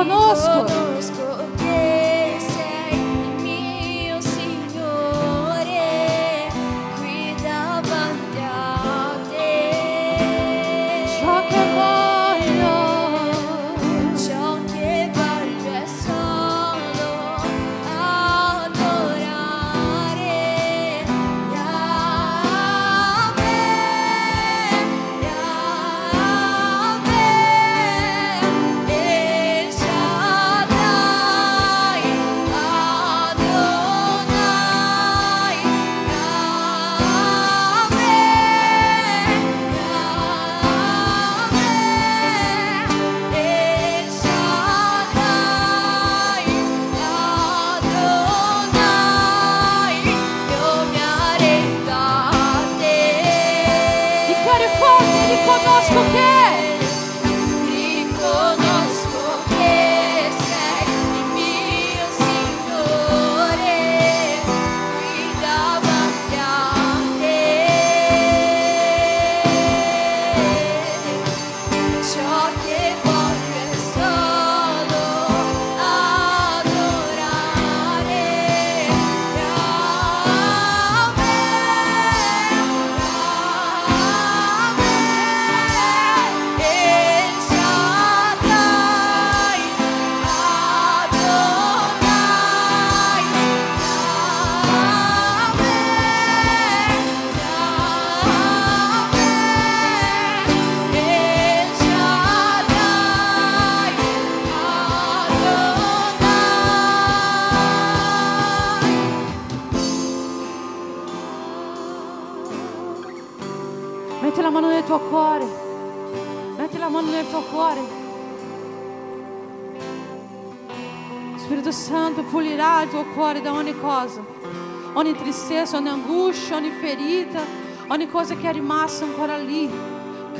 riconosco che sei il mio Signore, qui davanti a te. ciò che voglio È solo adorare Yahweh, Yahweh, El Shaddai, Adonai, io mi arrendo a te. dichiari forte, riconosco che Riconosco che sei il mio Signore, qui davanti a te. Ciò che voglio è solo adorare Yahweh, El Shaddai, Adonai, El Shaddai, Adonai. metti la mano nel tuo cuore, metti la mano nel tuo cuore. Spirito Santo pulirà il tuo cuore da ogni cosa, ogni tristezza, ogni angoscia, ogni ferita, ogni cosa che è rimasta ancora lì.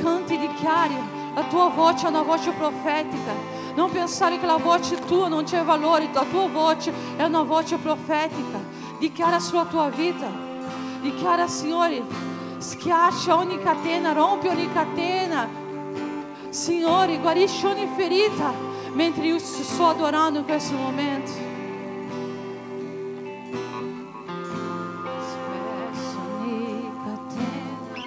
Canti e dichiari, la tua voce è una voce profetica. Non pensare che la voce tua non c'è valore, la tua voce è una voce profetica. Dichiara sulla tua vita, dichiara, Signore, schiaccia ogni catena, rompi ogni catena. Signore, guarisci ogni ferita mentre io sto adorando in questo momento. Spesso ogni catena,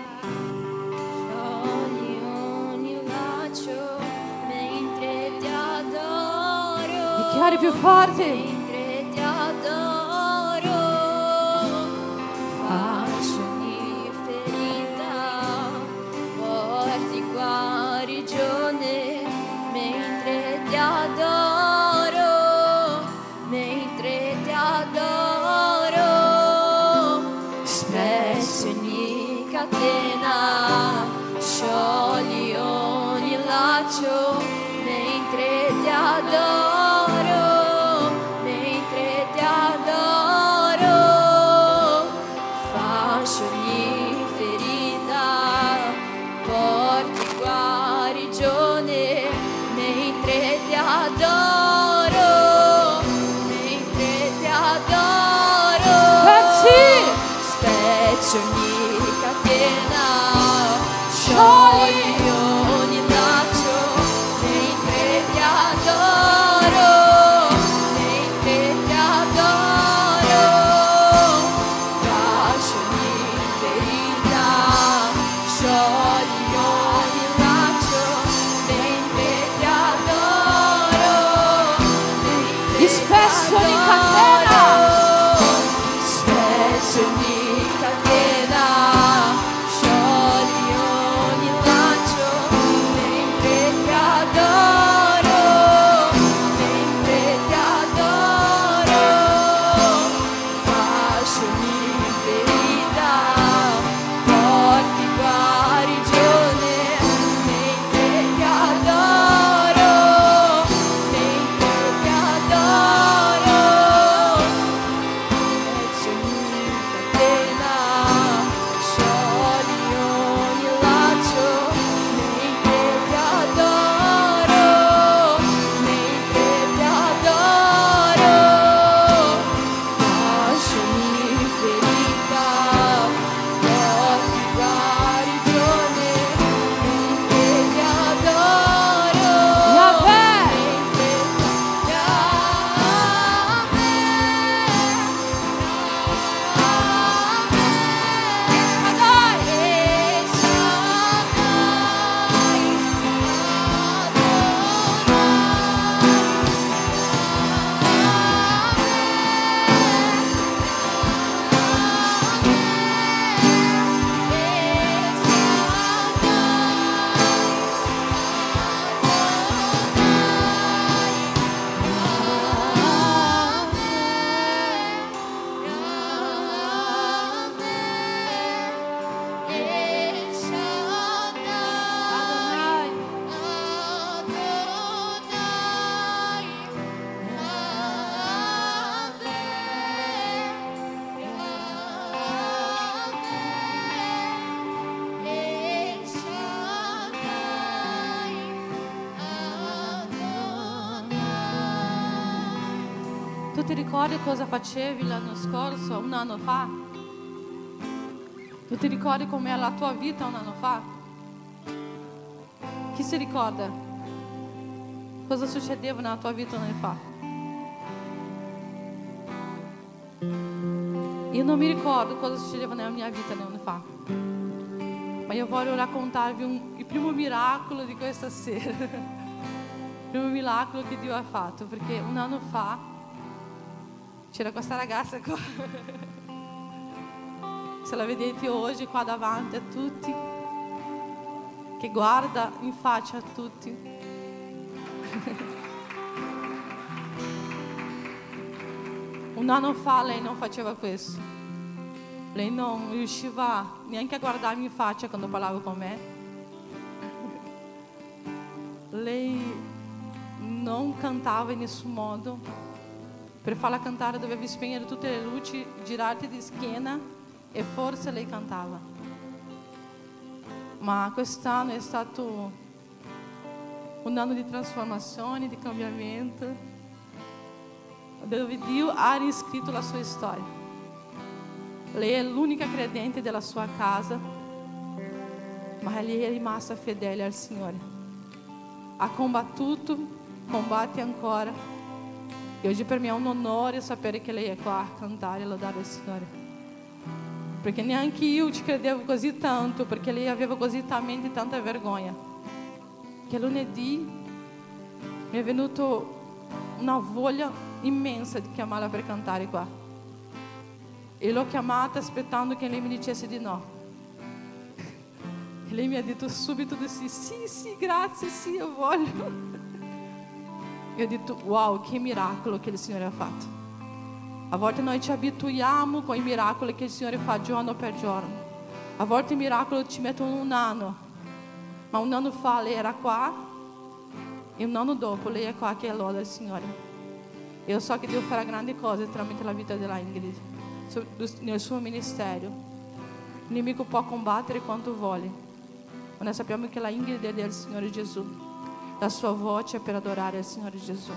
Sciogli ogni laccio mentre ti adoro. dichiari più forte. Mentre ti adoro, faccio ogni ferita, porti guarigione. Mentre ti adoro, mentre ti adoro, spezzi ogni catena, sciogli ogni laccio, mentre ti adoro, Tu ti ricordi cosa facevi l'anno scorso, un anno fa? Tu ti ricordi com'era la tua vita un anno fa? Chi si ricorda? Cosa succedeva nella tua vita un anno fa? Io non mi ricordo cosa succedeva nella mia vita un anno fa. Ma io voglio raccontarvi il primo miracolo di questa sera. Il primo miracolo che Dio ha fatto. Perché un anno fa c'era questa ragazza qua. Se la vedete oggi qua davanti a tutti, che guarda in faccia a tutti. Un anno fa lei non faceva questo. Lei non riusciva neanche a guardarmi in faccia quando parlava con me. Lei non cantava in nessun modo. Per farla cantare dovevi spegnere tutte le luci, girarti di schiena e forse lei cantava. Ma quest'anno è stato un anno di trasformazione, di cambiamento, dove Dio ha riscritto la sua storia. Lei è l'unica credente della sua casa, ma lei è rimasta fedele al Signore. Ha combattuto, combatte ancora. E oggi per me è un onore sapere che lei è qua a cantare e lodare il Signore. Perché neanche io ci credevo così tanto, perché lei aveva così talmente tanta vergogna. Che lunedì mi è venuto una voglia immensa di chiamarla per cantare qua. E l'ho chiamata aspettando che lei mi dicesse di no. E lei mi ha detto subito di sì, sì, grazie, sì, io voglio. E ho detto, wow, che miracolo che il Signore ha fatto. A volte noi ci abituiamo con i miracoli che il Signore fa giorno per giorno. A volte i miracoli ci mettono un anno. Ma un anno fa lei era qua e un anno dopo lei è qua che loda il Signore. E io so che Dio farà grandi cose tramite la vita della Ingrid, nel suo ministero. Il nemico può combattere quanto vuole, ma noi sappiamo che la Ingrid è del Signore Gesù. La sua voce è per adorare il Signore Gesù.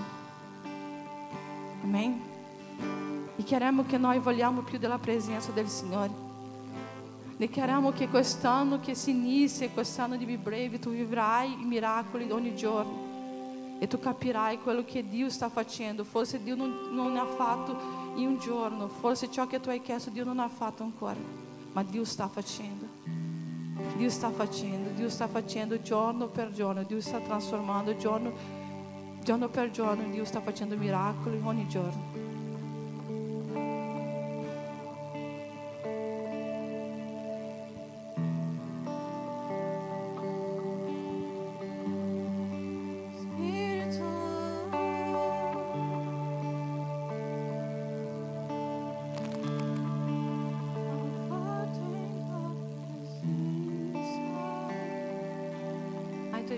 Amen. Dichiariamo che noi vogliamo più della presenza del Signore. Dichiariamo che quest'anno che si inizia, quest'anno di Be Brave, tu vivrai i miracoli ogni giorno. E tu capirai quello che Dio sta facendo. Forse Dio non ha fatto in un giorno, forse ciò che tu hai chiesto Dio non ha fatto ancora, ma Dio sta facendo. Dio sta facendo giorno per giorno. Dio sta trasformando giorno per giorno. Dio sta facendo miracoli ogni giorno.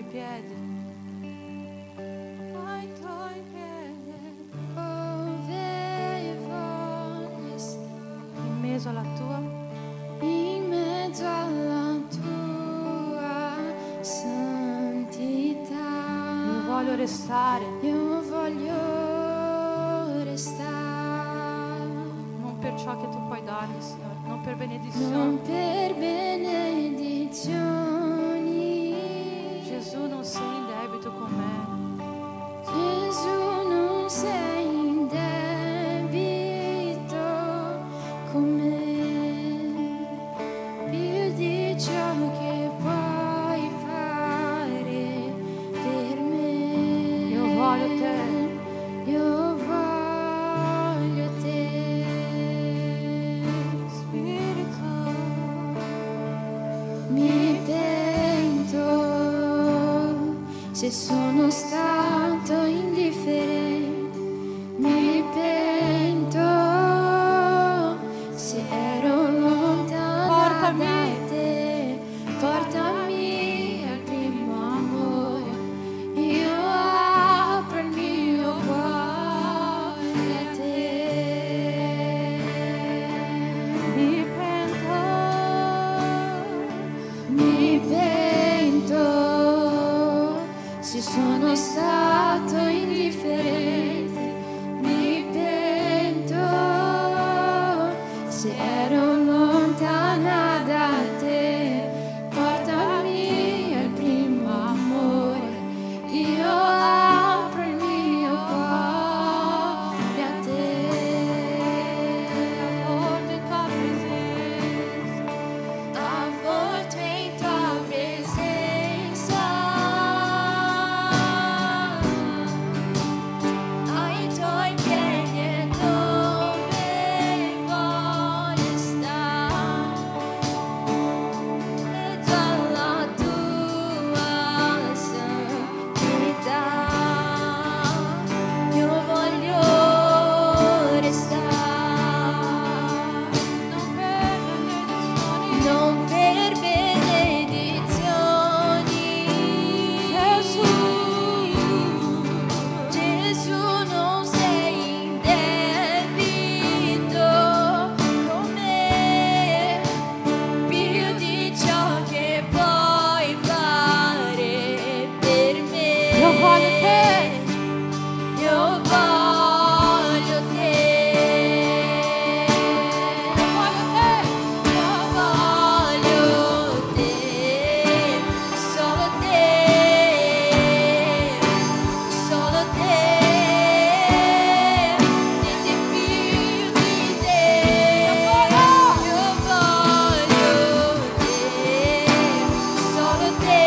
Piedi. Ai tuoi piedi. Dove voglio stare? In mezzo alla tua santità. Io voglio restare. Io voglio restare. Non per ciò che tu puoi darmi, Signore, non per benedizione. Non per benedizione. Gesù, non sei in debito con me. Gesù, non sei in debito con me. Più di ciò che puoi fare per me. Io voglio te. Io voglio te. Spirito, Mi pento se sono stato indifferente, mi pento se ero lontana da te, portami al primo amore, io apro il mio cuore a te. mi pento. Se sono stato voglio te. Io voglio te. Io voglio te. Io voglio te. Solo te. Solo te. Niente più di te. Io voglio te. Solo te.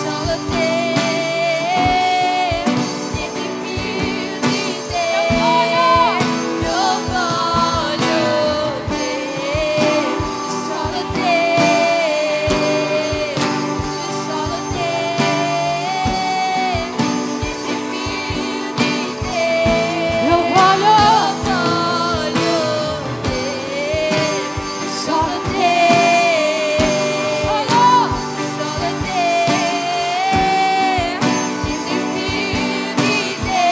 Solo te. Niente più di te. Io voglio te. Solo te. Solo te. Niente più di te. Io voglio te. Solo te. Solo te. Niente più di te.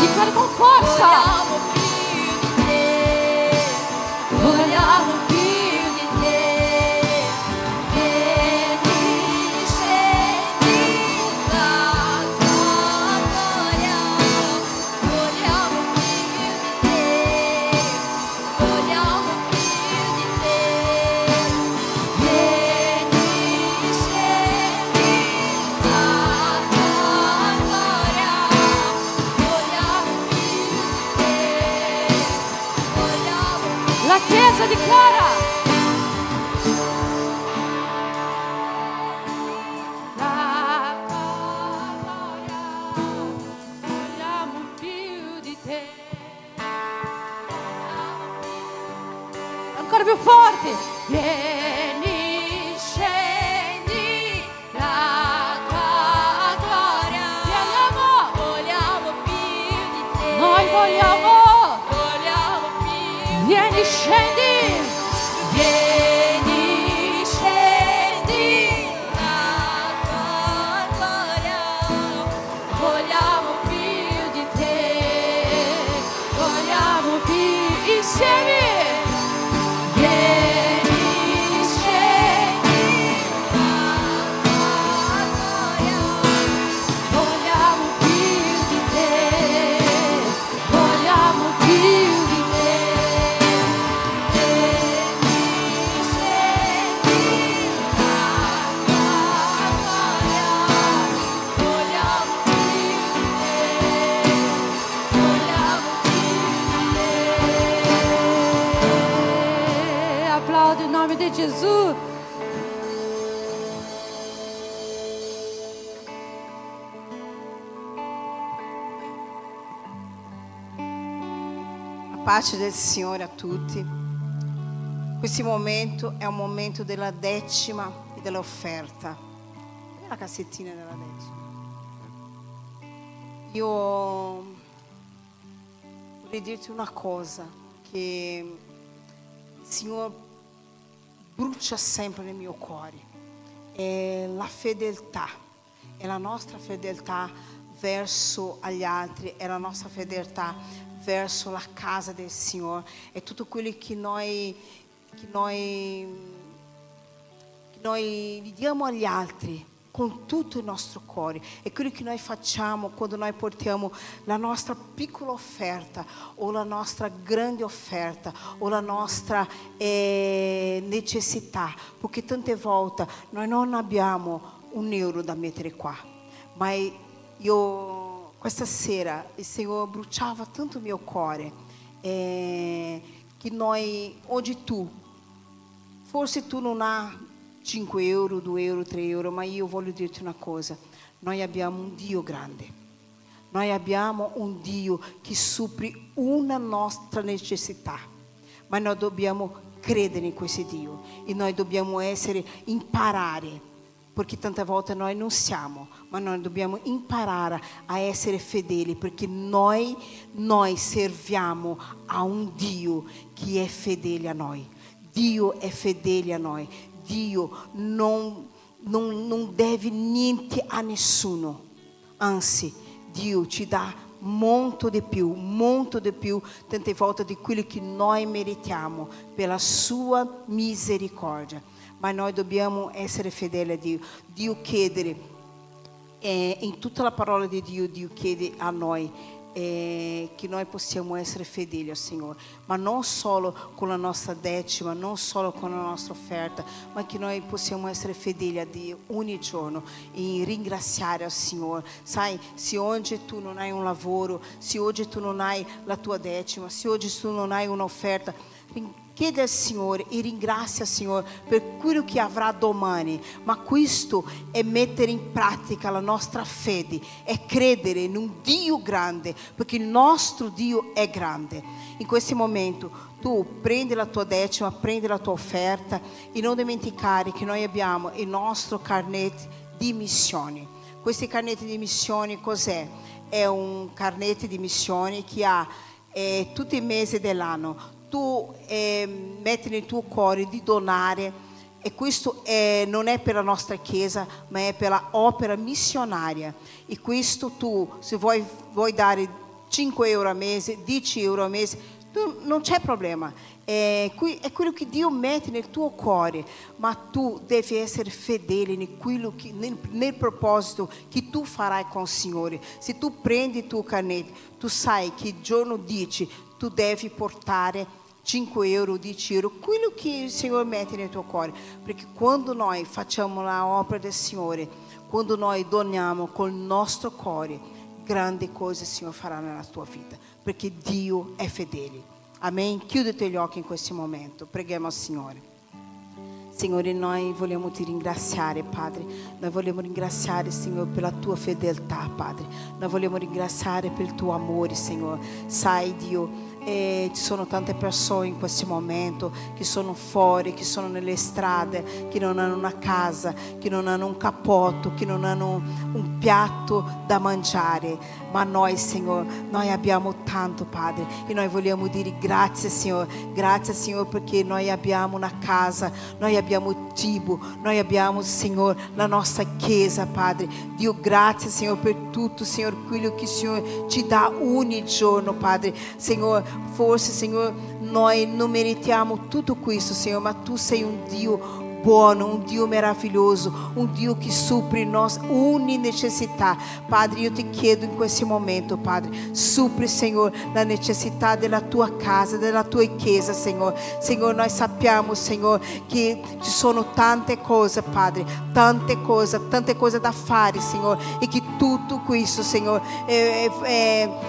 Dica com força. Vogliamo più di te. Vieni, scendi la tua gloria. Vogliamo più di te. Vogliamo più di te. Vieni, scendi la tua gloria. Vogliamo più di te. Vogliamo La Chiesa dichiara. La gloria, vogliamo più di te. Ancora più forti. Vieni, scendi la tua gloria. Vogliamo più di te. Noi vogliamo. Vogliamo più. Vieni, scendi. Vieni, scendi la tua gloria. Vogliamo più di te. Vogliamo più insieme. Vieni, scendi la tua gloria. Vogliamo più di te. Vogliamo più di te. Aplauda em nome de Jesus. A pace del Signore a tutti. Questo momento è un momento della decima e dell'offerta. La cassettina della decima. Io vorrei dirti una cosa, che il Signore brucia sempre nel mio cuore. È la fedeltà, è la nostra fedeltà verso agli altri, è la nostra fedeltà verso la casa del Signore, è tutto quello che noi gli diamo agli altri con tutto il nostro cuore. È quello che noi facciamo quando noi portiamo la nostra piccola offerta o la nostra grande offerta o la nostra necessità, perché tante volte noi non abbiamo €1 da mettere qua, ma questa sera il Signore bruciava tanto il mio cuore, che noi oggi forse tu non hai €5, €2, €3, ma io voglio dirti una cosa: noi abbiamo un Dio grande, noi abbiamo un Dio che supri una nostra necessità, ma noi dobbiamo credere in questo Dio e noi dobbiamo imparare Perché tante volte noi non siamo, ma noi dobbiamo imparare a essere fedeli, perché noi serviamo a un Dio che è fedele a noi. Dio è fedele a noi. Dio non deve niente a nessuno. Anzi, Dio ci dà molto di più, tante volte di quello che noi meritiamo per la sua misericordia. Ma noi dobbiamo essere fedeli a Dio. Dio chiede, in tutta la parola di Dio, Dio chiede a noi che noi possiamo essere fedeli al Signore, ma non solo con la nostra decima, non solo con la nostra offerta, ma che noi possiamo essere fedeli a Dio ogni giorno e ringraziare al Signore. Sai, se oggi tu non hai un lavoro, se oggi tu non hai la tua decima, se oggi tu non hai un'offerta, chiede al Signore e ringrazia il Signore per quello che avrà domani. Ma questo è mettere in pratica la nostra fede, è credere in un Dio grande, perché il nostro Dio è grande. In questo momento tu prendi la tua decima, prendi la tua offerta e non dimenticare che noi abbiamo il nostro carnet di missioni. Questi carnetti di missioni cos'è? È un carnet di missioni che ha tutti i mesi dell'anno. Tu metti nel tuo cuore di donare, e questo non è per la nostra chiesa, ma è per l'opera missionaria. E questo tu, se vuoi dare 5 euro al mese, 10 euro al mese, non c'è problema. È quello che Dio mette nel tuo cuore, ma tu devi essere fedele nel proposito che tu farai con il Signore. Se tu prendi il tuo carnet, tu sai che il giorno 10 tu devi portare 5 euro, 10 euro, quello che il Signore mette nel tuo cuore. Perché quando noi facciamo l'opera del Signore, quando noi doniamo col nostro cuore, grandi cose il Signore farà nella tua vita, perché Dio è fedele. Amen. Chiudete gli occhi in questo momento, preghiamo al Signore. Signore, noi vogliamo ti ringraziare, Padre. Noi vogliamo ringraziare, Signore, per la tua fedeltà, Padre. Noi vogliamo ringraziare per il tuo amore, Signore. Sai, Dio, ci sono tante persone in questo momento che sono fuori, che sono nelle strade, che non hanno una casa, che non hanno un cappotto, che non hanno un piatto da mangiare. Ma noi, Signore, noi abbiamo tanto, Padre, e noi vogliamo dire grazie, Signore, perché noi abbiamo una casa, noi abbiamo cibo, noi abbiamo, Signore, la nostra chiesa, Padre. Dio, grazie, Signore, per tutto, Signore, quello che il Signore ci dà ogni giorno, Padre. Signore, forse, Signore, noi non meritiamo tutto questo, Signore, ma tu sei un Dio buono, un Dio meraviglioso, un Dio che supri ogni necessità. Padre, io ti chiedo in questo momento, Padre, supri, Signore, la necessità della tua casa, della tua chiesa, Signore. Signore, noi sappiamo, Signore, che ci sono tante cose, Padre, tante cose da fare, Signore, e che tutto questo, Signore,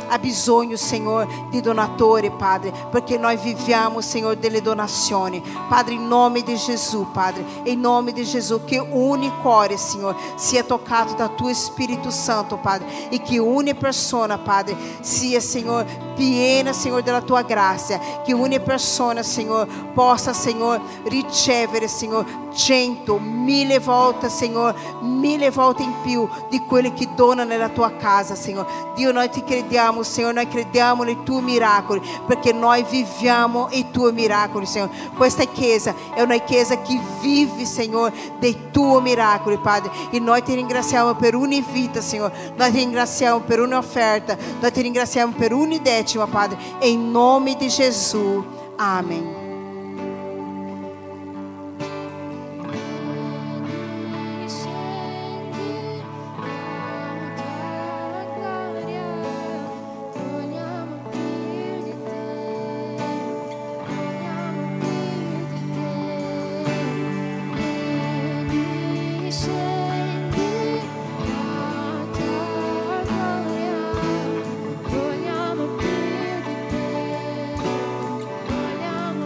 ha bisogno, Signore, di donatori, Padre, perché noi viviamo, Signore, delle donazioni. Padre, in nome di Gesù, Padre, em nome de Jesus, que ogni cuore, Senhor, sia tocado da Tuo Espírito Santo, Padre, e que ogni persona, Padre, sia, Senhor, piena, Senhor, della Tua grazia, que ogni persona, Senhor, possa, Senhor, ricevere, Senhor, 100, 1000 volte, Senhor, 1000 volte in più di quelli che dona nella Tua casa, Senhor. Dio, noi ti crediamo, Senhor, noi crediamo nei Tuoi miracoli, perché noi viviamo i Tuoi miracoli, Senhor. Questa chiesa è una chiesa che vive, Senhor, dei Tuoi miracoli, Padre, e noi ti ringraziamo per ogni vita, Senhor. Noi ti ringraziamo per ogni offerta, noi ti ringraziamo per ogni decima, Padre, in nome di Gesù. Amen. Vogliamo più di te, vogliamo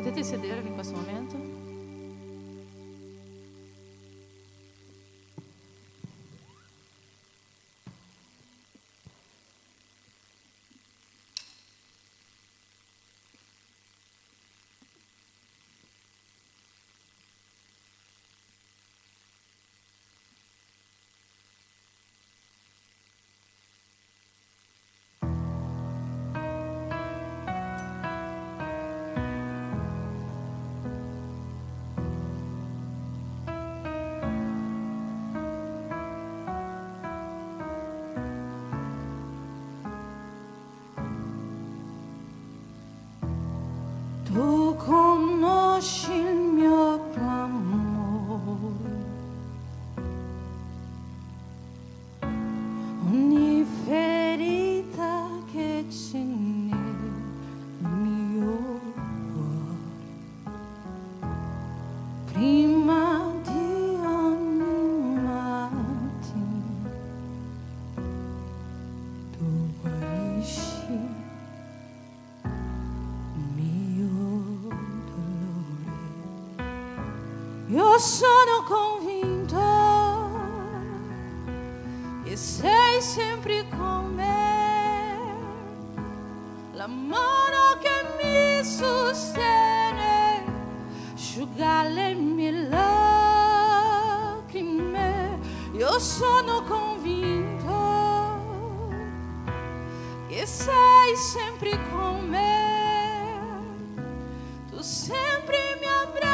Potete sedervi in questo momento? Tu conosci il mio clamore, ogni ferita che c'è nel mio cuore, prima di ogni mattino tu guarisci. Io sono convinto che sei sempre con me, la mano che mi sostiene, asciuga le mie lacrime. Io sono convinto che sei sempre con me, tu sempre mi abbraccia,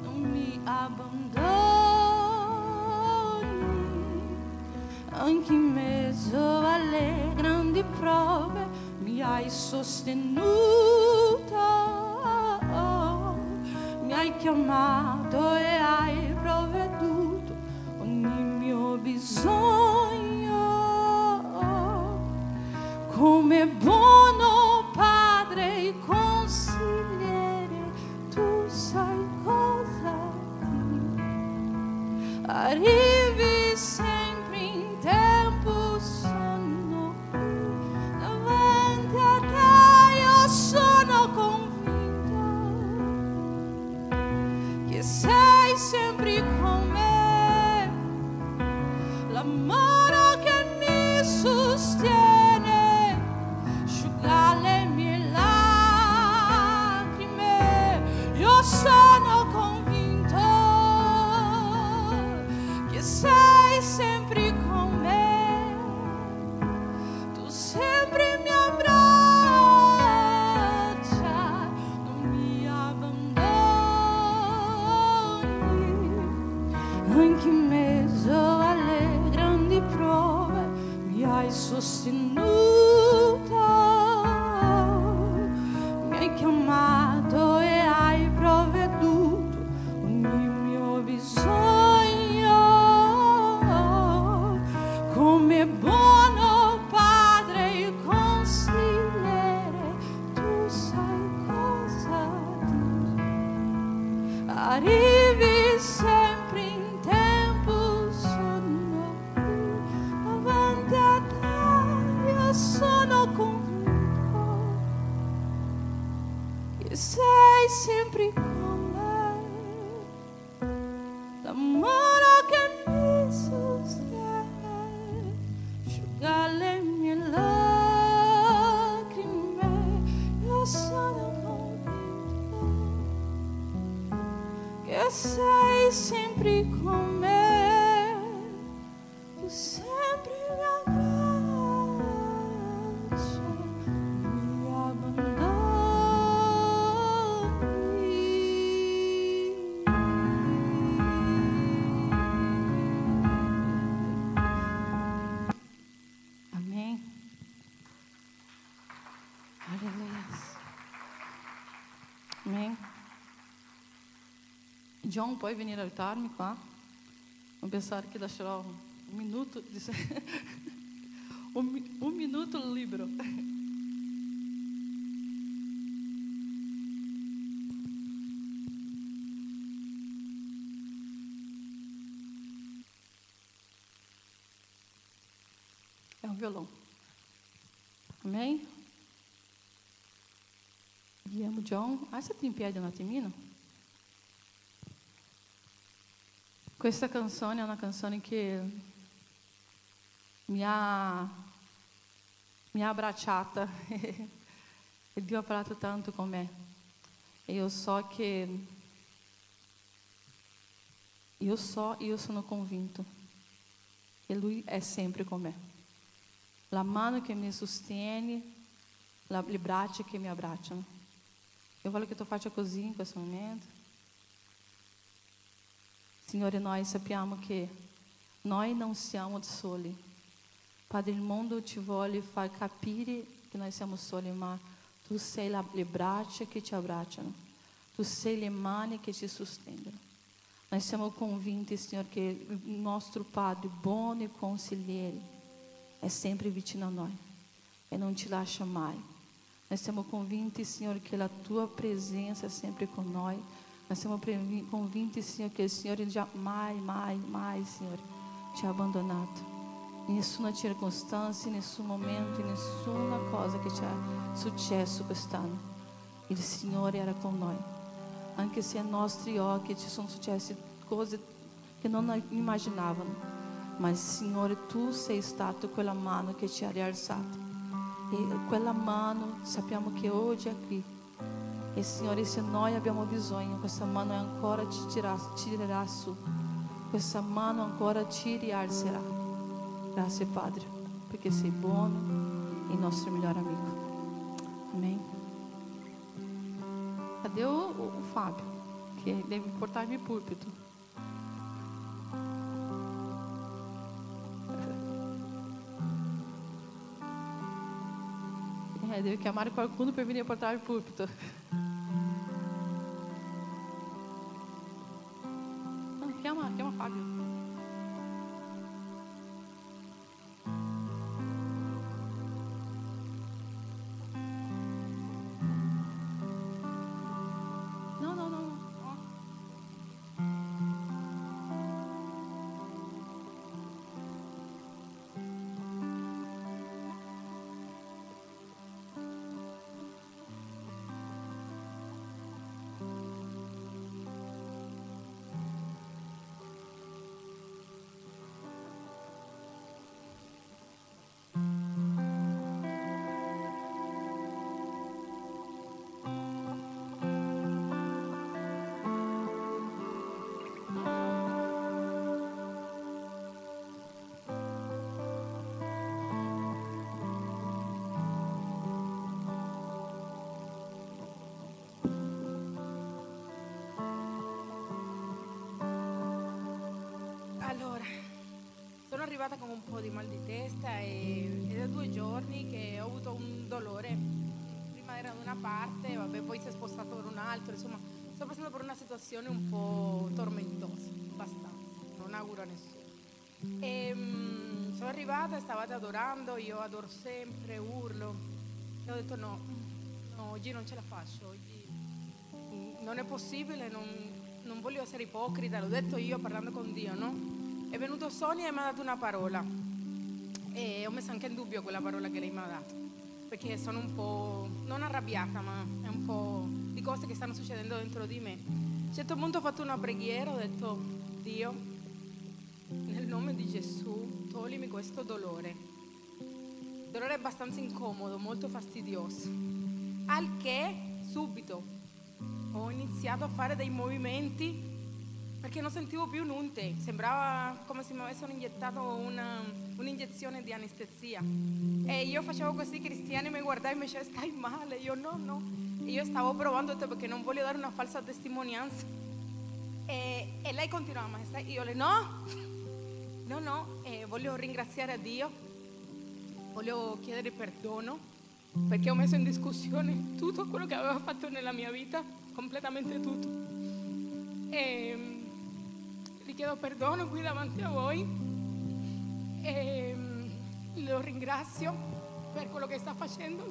non mi abbandoni, anche in mezzo alle grandi prove mi hai sostenuto, mi hai chiamato e hai provveduto ogni mio bisogno, come buono padre consigliere tu sai cosa dire, arrivi sempre in tempo, sono qui davanti a te. Io sono convinto che sei sempre con me, la mano che mi sostiene, asciuga le mie lacrime. Io sono convinto che sei sempre con me, tu sempre mi abbraccia, non mi abbandoni, anche in mezzo alle grandi prove mi hai sostenuto, mi hai chiamato e hai provveduto ogni mio bisogno, come buono padre consigliere tu sai cosa dire, arrivi sempre in tempo, sono qui davanti a te. Io sono convinto che sei sempre con me, la mano che mi sostiene, asciuga le mie lacrime. Io sono convinto che sei sempre con me, tu sempre mi abbraccia, mi abbandoni. Amém. Aleluia. Amém. John, puoi venire a aiutarmi qua? Non pensare che lascerò un minuto di un minuto libero. É um violão. Amém? Abbiamo John. Alzati in piedi un attimino. Questa canzone è una canzone che mi ha abbracciata e Dio ha parlato tanto con me. E io sono convinto che Lui è sempre con me. La mano che mi sostiene, le braccia che mi abbracciano. Io voglio che tu faccia così in questo momento. Signore, noi sappiamo che noi non siamo soli. Padre, il mondo ci vuole far capire che noi siamo soli, ma tu sei le braccia che ci abbracciano. Tu sei le mani che ci sostengono. Noi siamo convinti, Signore, che il nostro Padre, buono e consigliere, è sempre vicino a noi e non ci lascia mai. Noi siamo convinti, Signore, che la tua presenza è sempre con noi. Nós siamo convinti, Signore, che il Signore jamais, mai, mai, Signore, ci ha abbandonato. In nessuna circostanza, in nessun momento, in nessuna cosa che ci è successo quest'anno. Il Signore era con noi. Anche se ai nostri occhi ci sono successe cose che non immaginavano. Ma, Signore, tu sei stato quella mano che ci ha rialzato. E quella mano sappiamo che oggi è qui. E Signore, se noi abbiamo bisogno, questa mano ancora ci tirerà su. Questa mano ancora ci rialzerà. Grazie Padre, perché sei buono e il nostro migliore amico. Amém. Cadê o Fábio? Que deve portar-me púlpito. Deve chiamare qualcuno per venire a portare il pulpito. Chiama Fábio. Não. Sono arrivata con un po' di mal di testa ed è 2 giorni che ho avuto un dolore. Prima era da una parte, vabbè, poi si è spostato per un altro, insomma, sto passando per una situazione un po' tormentosa, abbastanza, non auguro a nessuno. Sono arrivata, stavate adorando, io adoro sempre, urlo, e ho detto no, oggi non ce la faccio, oggi non è possibile, non voglio essere ipocrita, l'ho detto io parlando con Dio, no? È venuto Sonia e mi ha dato una parola e ho messo anche in dubbio quella parola che lei mi ha dato, perché sono un po', non arrabbiata, ma è un po' di cose che stanno succedendo dentro di me. A un certo punto ho fatto una preghiera, ho detto Dio, nel nome di Gesù toglimi questo dolore. Dolore abbastanza incomodo, molto fastidioso, al che subito ho iniziato a fare dei movimenti perché non sentivo più niente, sembrava come se mi avessero iniettato un'iniezione di anestesia. E io facevo così, i cristiani mi guardavano e mi dicevano stai male, io no. E io stavo provando perché non voglio dare una falsa testimonianza. E lei continuava, ma io le no, voglio ringraziare a Dio, voglio chiedere perdono perché ho messo in discussione tutto quello che avevo fatto nella mia vita, completamente tutto. E gli chiedo perdono qui davanti a voi e lo ringrazio per quello che sta facendo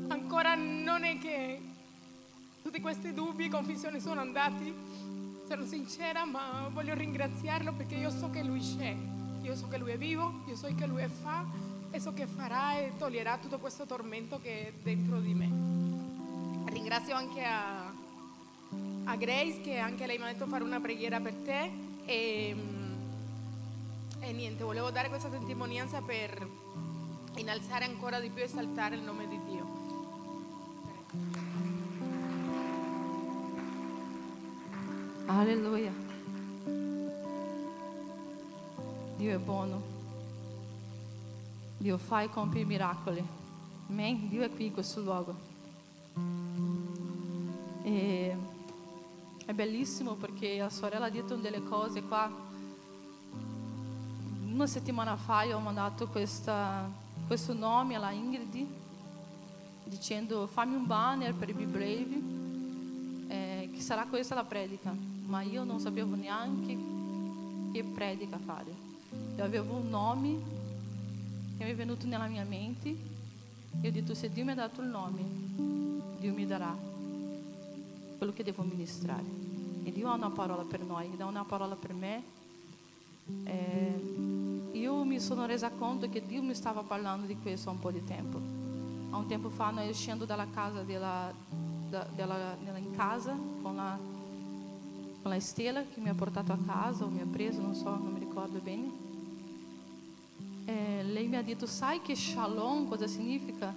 ancora non è che tutti questi dubbi e confusioni sono andati, sono sincera, ma voglio ringraziarlo perché io so che lui c'è, io so che lui è vivo, io so che lui fa è ciò che farà e toglierà tutto questo tormento che è dentro di me. Ringrazio anche a Grace, che anche lei mi ha detto fare una preghiera per te, e niente, volevo dare questa testimonianza per innalzare ancora di più e esaltare il nome di Dio. Alleluia. Dio è buono. Dio fa e compie miracoli. Amen. Dio è qui in questo luogo. E è bellissimo perché la sorella ha detto delle cose qua. Una settimana fa io ho mandato questo nome alla Ingrid dicendo fammi un banner per i Be Brave, che sarà questa la predica, ma io non sapevo neanche che predica fare. Io avevo un nome che mi è venuto nella mia mente e ho detto se Dio mi ha dato il nome, Dio mi darà quello che devo ministrare. E Dio ha una parola per noi, Dio ha una parola per me. Io mi sono resa conto che Dio mi stava parlando di questo há un po' di tempo. Há un tempo fa noi uscendo dalla casa in casa con la Stella che mi ha portato a casa o mi ha preso, non mi ricordo bene. Lei mi ha detto sai che shalom cosa significa?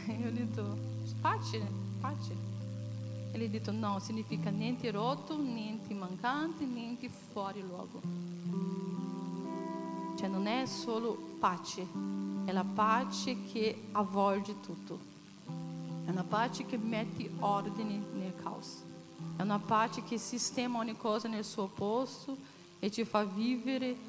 E io ho detto pace. E lei ha detto no, significa niente rotto, niente mancante, niente fuori luogo. Cioè non è solo pace, è la pace che avvolge tutto. È una pace che mette ordine nel caos. È una pace che sistema ogni cosa nel suo posto e ci fa vivere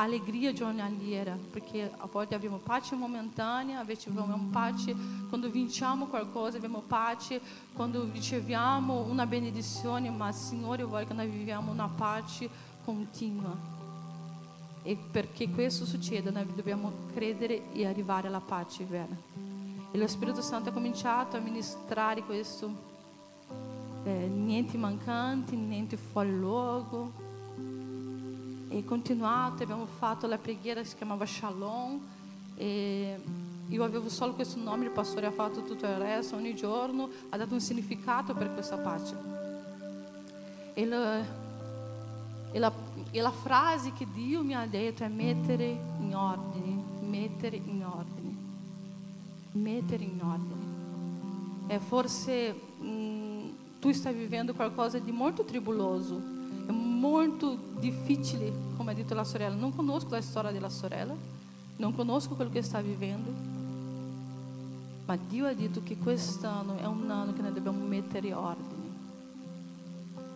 allegria giornaliera, perché a volte abbiamo pace momentanea, invece abbiamo pace quando vinciamo qualcosa, abbiamo pace quando riceviamo una benedizione, ma Signore vuole che noi viviamo una pace continua. E perché questo succeda noi dobbiamo credere e arrivare alla pace vera. E lo Spirito Santo ha cominciato a ministrare questo, niente mancante, niente fuori luogo. E continuato, abbiamo fatto la preghiera che si chiamava Shalom, e io avevo solo questo nome, il pastore ha fatto tutto il resto, ogni giorno ha dato un significato per questa pace. E la frase che Dio mi ha detto è mettere in ordine, mettere in ordine, mettere in ordine. E forse tu stai vivendo qualcosa di molto tribuloso, è molto difficile, come ha detto la sorella. Non conosco la storia della sorella, non conosco quello che sta vivendo, ma Dio ha detto che quest'anno è un anno che noi dobbiamo mettere ordine,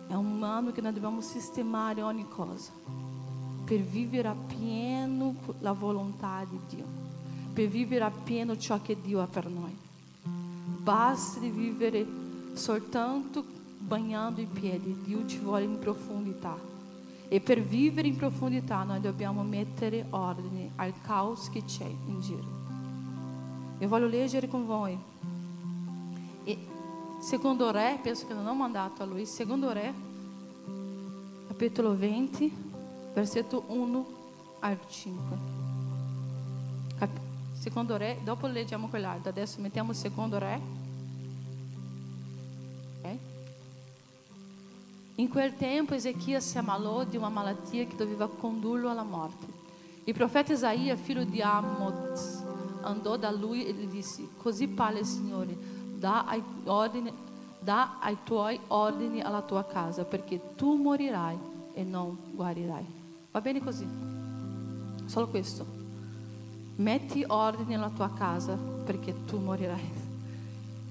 è un anno che noi dobbiamo sistemare ogni cosa per vivere appieno la volontà di Dio, per vivere appieno ciò che Dio ha per noi. Basta di vivere soltanto bagnando i piedi, Dio ci vuole in profondità, e per vivere in profondità noi dobbiamo mettere ordine al caos che c'è in giro. Io voglio leggere con voi e secondo Re, penso che non ho mandato a lui, secondo Re capitolo 20 versetto 1 al 5. Secondo Re, dopo leggiamo quell'altro, adesso mettiamo secondo Re. In quel tempo Ezechias si ammalò di una malattia che doveva condurlo alla morte. Il profeta Isaia, figlio di Amoz, andò da lui e gli disse: così parla il Signore, dà ai tuoi ordini alla tua casa, perché tu morirai e non guarirai. Va bene così? Solo questo. Metti ordine alla tua casa, perché tu morirai.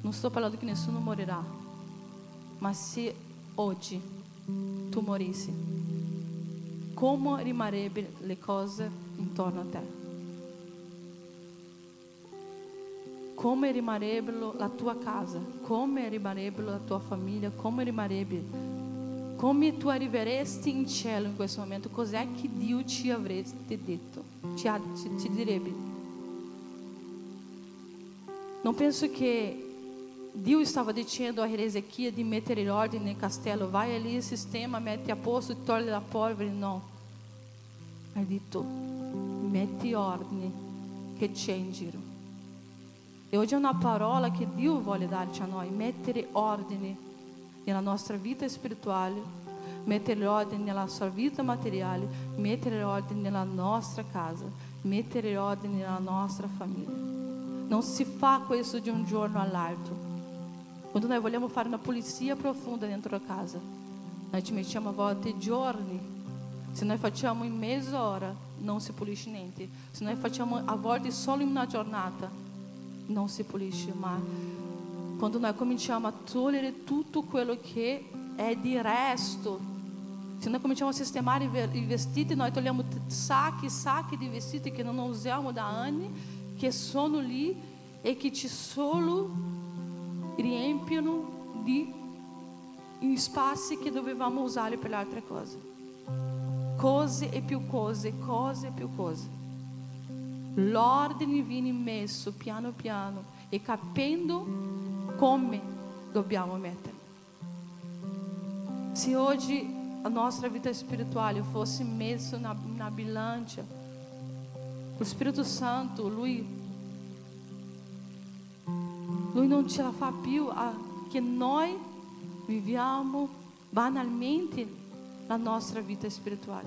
Non sto parlando che nessuno morirà, ma se oggi tu morissi, come rimarrebbero le cose intorno a te? Come rimarrebbero la tua casa? Come rimarrebbero la tua famiglia? Come tu arriveresti in cielo in questo momento? Cos'è che Dio ci avreste detto? Ci direbbe? Non penso che Dio stava dicendo a Ezequiel di mettere ordine nel castello, vai lì, sistema, metti a posto, togli la polvere. No, ha detto metti ordine, che c'è in giro. E oggi è una parola che Dio vuole darci a noi, mettere ordine nella nostra vita spirituale, mettere ordine nella nostra vita materiale, mettere ordine nella nostra casa, mettere ordine nella nostra famiglia. Non si fa questo di un giorno all'altro. Quando noi vogliamo fare una pulizia profonda dentro la casa, noi ci mettiamo a volte giorni. Se noi facciamo in mezz'ora, non si pulisce niente. Se noi facciamo a volte solo in una giornata, non si pulisce. Ma quando noi cominciamo a togliere tutto quello che è di resto, se noi cominciamo a sistemare i vestiti, noi togliamo sacchi e sacchi di vestiti che non usiamo da anni, che sono lì e che ci solo riempiono di spazi che dovevamo usare per altre cose. Cose e più cose, cose e più cose. L'ordine viene messo piano piano e capendo come dobbiamo mettere. Se oggi a nostra vita spirituale fosse messa na bilancia, o Spirito Santo, lui non ce la fa più a che noi viviamo banalmente la nostra vita spirituale.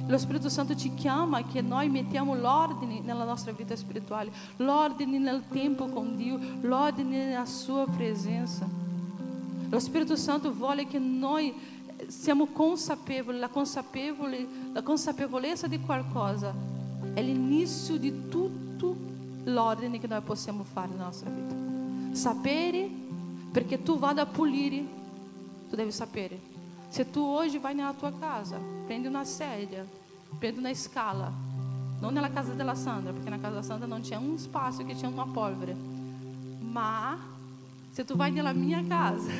Lo Spirito Santo ci chiama a che noi mettiamo l'ordine nella nostra vita spirituale, l'ordine nel tempo con Dio, l'ordine nella sua presenza. Lo Spirito Santo vuole che noi siamo consapevoli, la consapevolezza di qualcosa è l'inizio di tutto l'ordine che noi possiamo fare nella nostra vita. Sapere, perché tu vada a pulire, tu devi sapere. Se tu hoje vai nella tua casa, prendi una sedia, prendi una scala, non nella casa della Sandra, perché na casa della Sandra non c'è un spazio che c'è una polvere, ma se tu vai nella mia casa,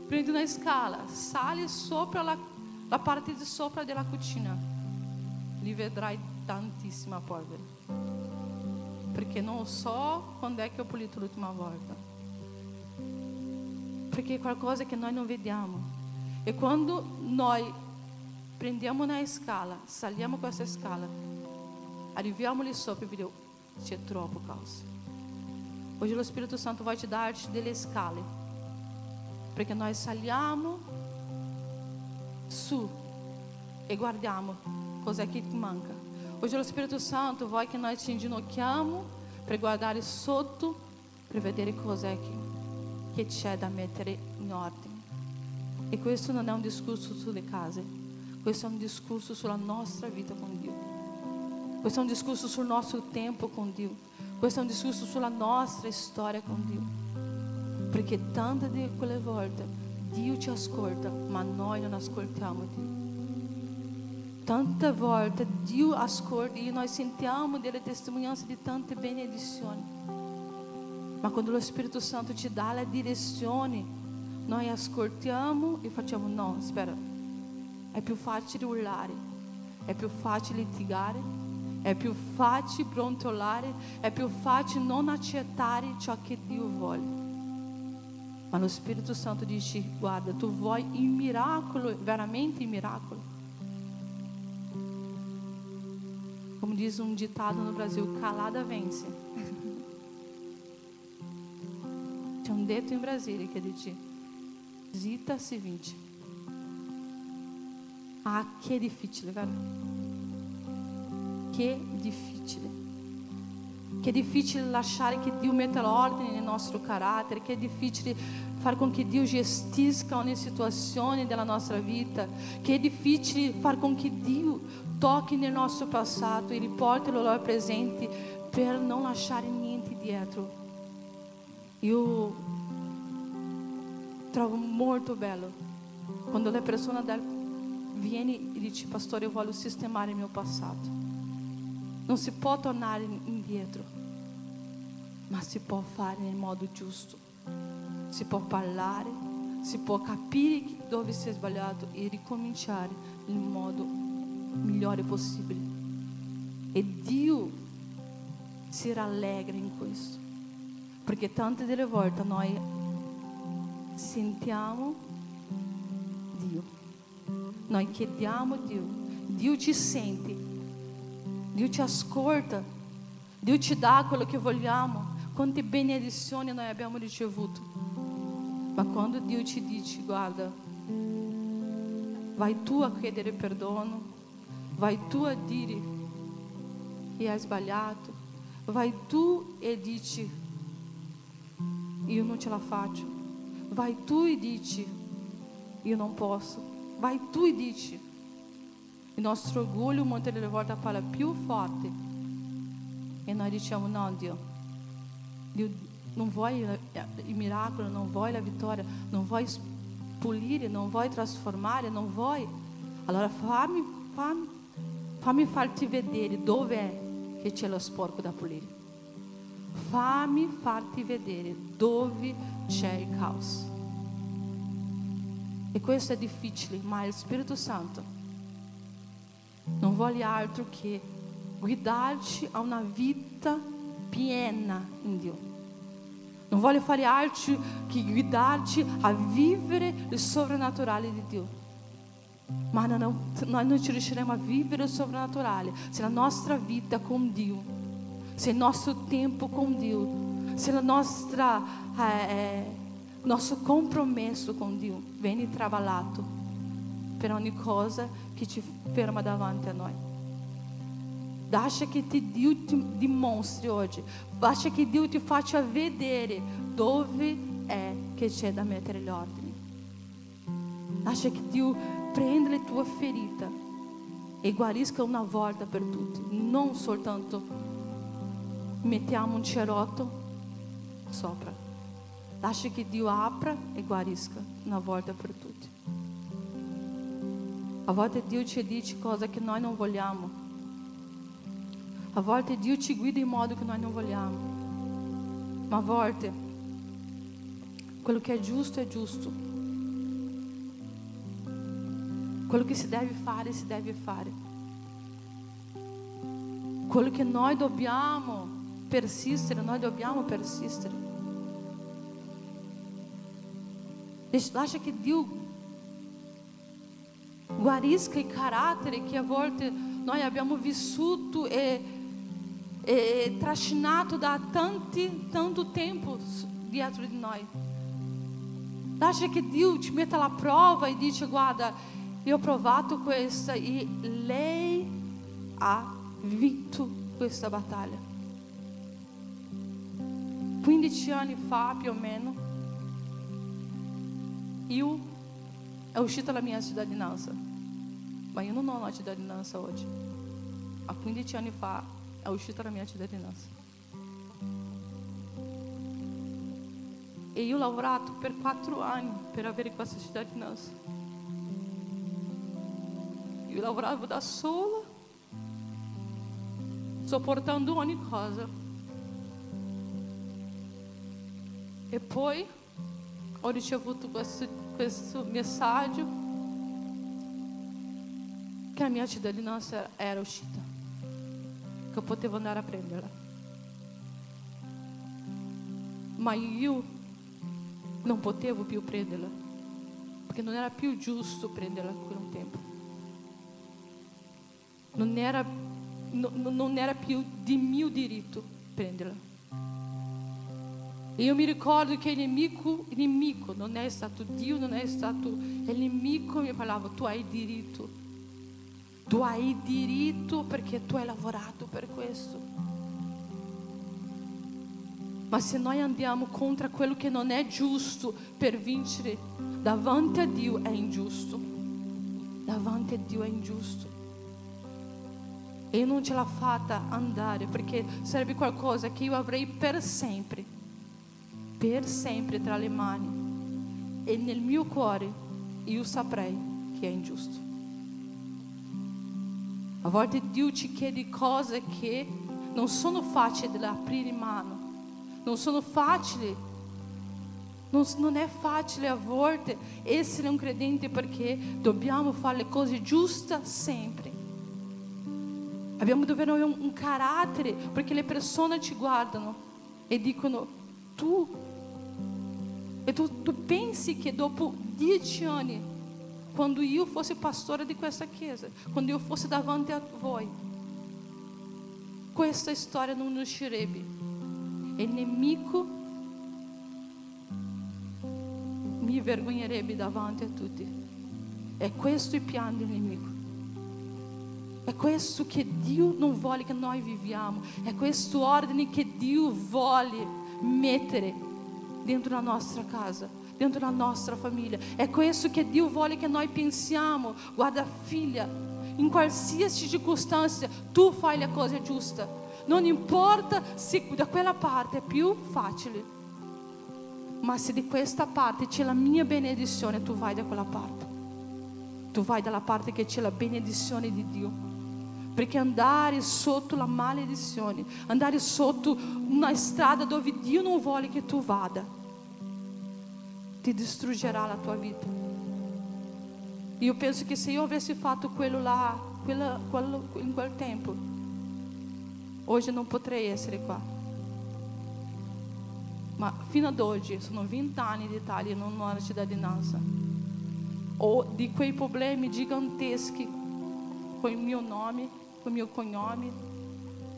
prendi una scala, sali sopra la parte di sopra della cucina, lì vedrai tantissima polvere, perché non so quando è che ho pulito l'ultima volta. Perché è qualcosa che noi non vediamo. E quando noi prendiamo una scala, saliamo questa scala, arriviamo lì sopra e vediamo c'è troppo caos. Oggi lo Spirito Santo vai te darci delle scale, perché noi saliamo su e guardiamo cos'è che manca. Oggi lo Spirito Santo vuole che noi ci inginocchiamo per guardare sotto, per vedere cos'è che c'è da mettere in ordine. E questo non è un discorso sulle case, questo è un discorso sulla nostra vita con Dio, questo è un discorso sul nostro tempo con Dio, questo è un discorso sulla nostra storia con Dio, perché tante di quelle volte Dio ci ascolta, ma noi non ascoltiamo Dio. Tante volte Dio ascolta e noi sentiamo delle testimonianze di tante benedizioni. Ma quando lo Spirito Santo ci dà la direzione, noi ascoltiamo e facciamo no, spera, è più facile urlare, è più facile litigare, è più facile brontolare, è più facile non accettare ciò che Dio vuole. Ma lo Spirito Santo dice, guarda, tu vuoi il miracolo, veramente il miracolo. Come diz um ditado no Brasil, calada vence. C'è un detto in Brasile che dice zitta si vince. Ah, che difficile, vero? Che difficile. Che difficile lasciare che Dio metta l'ordine nel nostro carattere, che è difficile far con che Dio gestisca ogni situazione della nostra vita, che è difficile far con che Dio tocchi nel nostro passato e riporti il loro presente per non lasciare niente dietro. Io trovo molto bello quando la persona viene e dice, pastore, io voglio sistemare il mio passato. Non si può tornare indietro, ma si può fare nel modo giusto. Si può parlare, si può capire dove si è sbagliato e ricominciare nel modo migliore possibile. E Dio si rallegra in questo, perché tante delle volte noi sentiamo Dio, noi chiediamo Dio, Dio ci sente Dio ci ascolta, Dio ci dà quello che vogliamo. Quante benedizioni noi abbiamo ricevuto. Ma quando Dio ci dice, guarda, vai tu a chiedere perdono, vai tu a dire che hai sbagliato, vai tu e dici, io non ce la faccio, vai tu e dici, io non posso, vai tu e dici. Il nostro orgoglio molte delle volte parla più forte e noi diciamo, no Dio, non vuoi il miracolo, non vuoi la vittoria, non vuoi pulire, non vuoi trasformare, non vuoi. Allora fammi farti vedere dove è che c'è lo sporco da pulire. Fammi farti vedere dove c'è il caos. E questo è difficile, ma il Spirito Santo non vuole altro che guidarci a una vita piena in Dio. Non vuole fare altro che guidarci a vivere il sovrannaturale di Dio. Ma noi non ci riusciremo a vivere il sovrannaturale se la nostra vita con Dio, se il nostro tempo con Dio, se il nostro compromesso con Dio viene travalato per ogni cosa che ci ferma davanti a noi. Lascia che Dio ti dimostri oggi, lascia che Dio ti faccia vedere dove è che c'è da mettere gli ordini. Lascia che Dio prenda le tue ferite e guarisca una volta per tutti, non soltanto mettiamo un cerotto sopra. Lascia che Dio apra e guarisca una volta per tutti. A volte Dio ci dice cose che noi non vogliamo. A volte Dio ci guida in modo che noi non vogliamo. Ma a volte quello che è giusto è giusto. Quello che si deve fare, si deve fare. Quello che noi dobbiamo persistere, noi dobbiamo persistere. Lascia che Dio guarisca il carattere che a volte noi abbiamo vissuto e trascinato da tanto tempo dietro di noi. Lascia che Dio ci metta alla prova e dice, guarda, io ho provato questa e lei ha vinto questa battaglia. 15 anni fa più o meno io è uscita la mia cittadinanza, ma io non ho una cittadinanza oggi. A 15 anni fa è uscita la mia cittadinanza. E io ho lavorato per 4 anni per avere questa cittadinanza. Io lavoravo da sola, sopportando ogni cosa. E poi ho ricevuto questo messaggio che la mia cittadinanza era uscita, che potevo andare a prenderla. Ma io non potevo più prenderla, perché non era più giusto prenderla in quel tempo. Non era più di mio diritto prenderla. E io mi ricordo che il nemico non è stato Dio, non è stato il nemico, mi parlava, tu hai diritto perché tu hai lavorato per questo. Ma se noi andiamo contro quello che non è giusto per vincere davanti a Dio, è ingiusto. Davanti a Dio è ingiusto. E io non ce l'ho fatta andare, perché sarebbe qualcosa che io avrei per sempre tra le mani. E nel mio cuore io saprei che è ingiusto. A volte Dio ci chiede cose che non sono facili da aprire in mano, non sono facili, non è facile a volte essere un credente, perché dobbiamo fare le cose giuste sempre. Abbiamo dovuto avere un carattere, perché le persone ci guardano e dicono, tu pensi che dopo 10 anni, quando io fossi pastore di questa chiesa, quando io fossi davanti a voi, questa storia non uscirebbe. Il nemico mi vergognerebbe davanti a tutti. È questo il piano del nemico. È questo che Dio non vuole che noi viviamo. È questo ordine che Dio vuole mettere dentro la nostra casa, dentro la nostra famiglia. È questo che Dio vuole che noi pensiamo. Guarda, figlia, in qualsiasi circostanza tu fai la cosa giusta. Non importa se da quella parte è più facile, ma se di questa parte c'è la mia benedizione, tu vai da quella parte. Tu vai dalla parte che c'è la benedizione di Dio. Perché andare sotto la maledizione, andare sotto una strada dove Dio non vuole che tu vada, ti distruggerà la tua vita. Io penso che se io avessi fatto quello là, quello in quel tempo, oggi non potrei essere qua. Ma fino ad oggi sono 20 anni di Italia e non ho la cittadinanza. Ho di quei problemi giganteschi con il mio nome, con il mio cognome,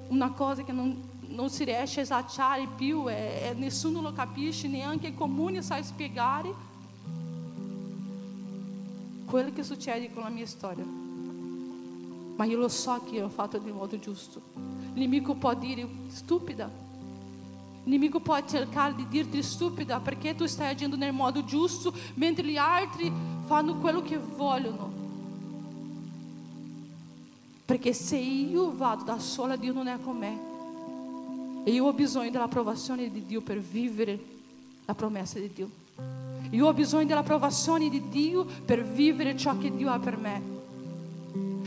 una cosa che non si riesce a esatare più, nessuno lo capisce, neanche il comune sa spiegare quello che succede con la mia storia. Ma io lo so che ho fatto di modo giusto. Il nemico può dire stupida, il nemico può cercare di dirti stupida perché tu stai agendo nel modo giusto mentre gli altri fanno quello che vogliono. Perché se io vado da sola, Dio non è con me. E io ho bisogno dell'approvazione di Dio per vivere la promessa di Dio. Io ho bisogno dell'approvazione di Dio per vivere ciò che Dio ha per me.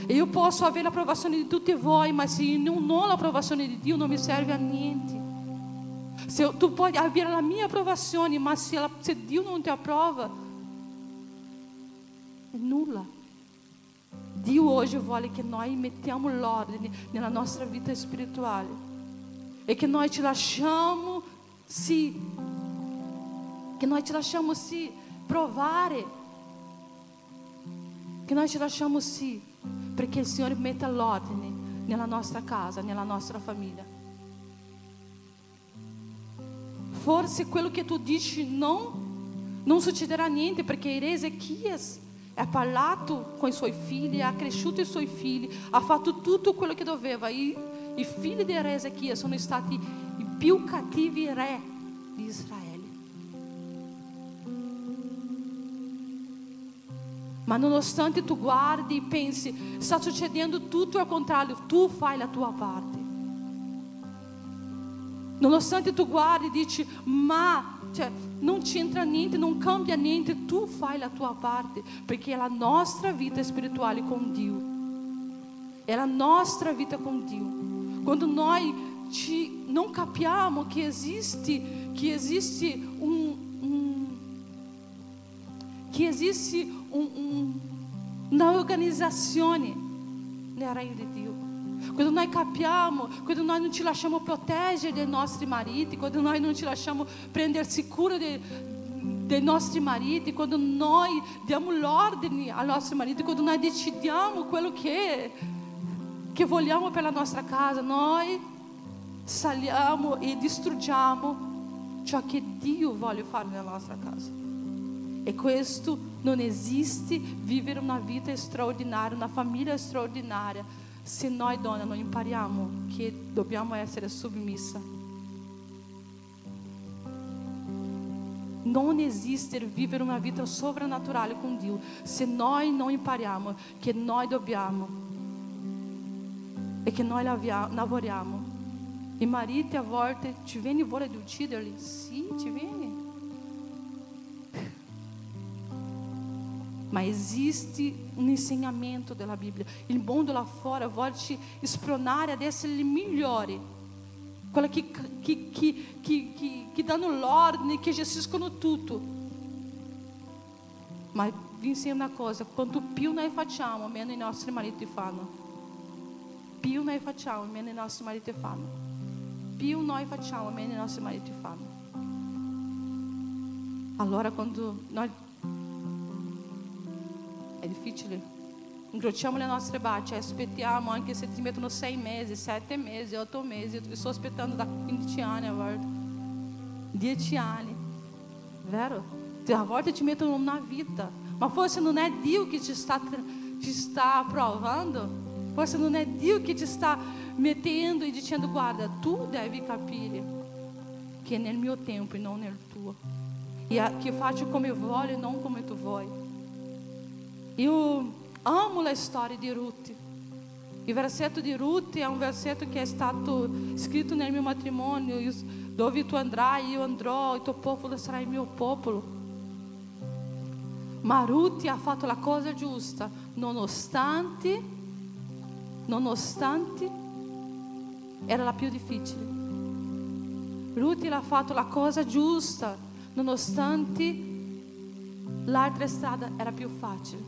E io posso avere l'approvazione di tutti voi, ma se io non ho l'approvazione di Dio non mi serve a niente. Se tu puoi avere la mia approvazione, ma se Dio non ti approva, è nulla. Dio oggi vuole che noi mettiamo l'ordine nella nostra vita spirituale e che noi ci lasciamo provare, che noi ci lasciamo perché il Signore metta l'ordine nella nostra casa, nella nostra famiglia. Forse quello che tu dici non succederà niente, perché Ezechias ha parlato con i suoi figli, ha cresciuto i suoi figli, ha fatto tutto quello che doveva. I figli di Ezechias sono stati i più cattivi re di Israele. Ma nonostante tu guardi e pensi, sta succedendo tutto al contrario, tu fai la tua parte. Nonostante tu guardi e dici, ma non c'entra niente, non cambia niente, tu fai la tua parte, perché è la nostra vita spirituale con Dio. È la nostra vita con Dio. Quando noi non capiamo che esiste una organizzazione nel regno di Dio. Quando noi capiamo, quando noi non ci lasciamo proteggere dei nostri mariti, quando noi non ci lasciamo prendersi cura dei nostri mariti, quando noi diamo l'ordine ai nostri mariti, quando noi decidiamo quello che vogliamo per la nostra casa, noi saliamo e distruggiamo ciò che Dio vuole fare nella nostra casa. E questo non esiste, vivere una vita straordinaria, una famiglia straordinaria, se noi donne non impariamo che dobbiamo essere submissa. Non esiste vivere una vita sovrannaturale con Dio se noi non impariamo che noi dobbiamo e che noi lavoriamo. I mariti a volte ti viene voglia di ucciderli? Sì, ti viene. Ma esiste un insegnamento della Bibbia. Il mondo là fora vuole ci spronare ad essere i migliori, quelli che danno l'ordine, che gestiscono tutto. Ma vi insegno una cosa: quanto più noi facciamo, meno i nostri mariti fanno. Più noi facciamo, meno i nostri mariti fanno. Più noi facciamo, meno i nostri mariti fanno. Allora quando noi... È difficile incrociamo le nostre braccia e aspettiamo, anche se ti mettono 6 mesi, 7 mesi, 8 mesi. Io sto aspettando da 15 anni a volte, 10 anni, vero? A volte ti mettono una vita, ma forse non è Dio che ti sta provando, forse non è Dio che ti sta mettendo e dicendo: guarda, tu devi capire che è nel mio tempo e non nel tuo, e che faccio come voglio e non come tu vuoi. Io amo la storia di Ruth. Il versetto di Ruth è un versetto che è stato scritto nel mio matrimonio: dove tu andrai, io andrò, il tuo popolo sarà il mio popolo. Ma Ruth ha fatto la cosa giusta, nonostante era la più difficile. Ruth ha fatto la cosa giusta, nonostante l'altra strada era più facile.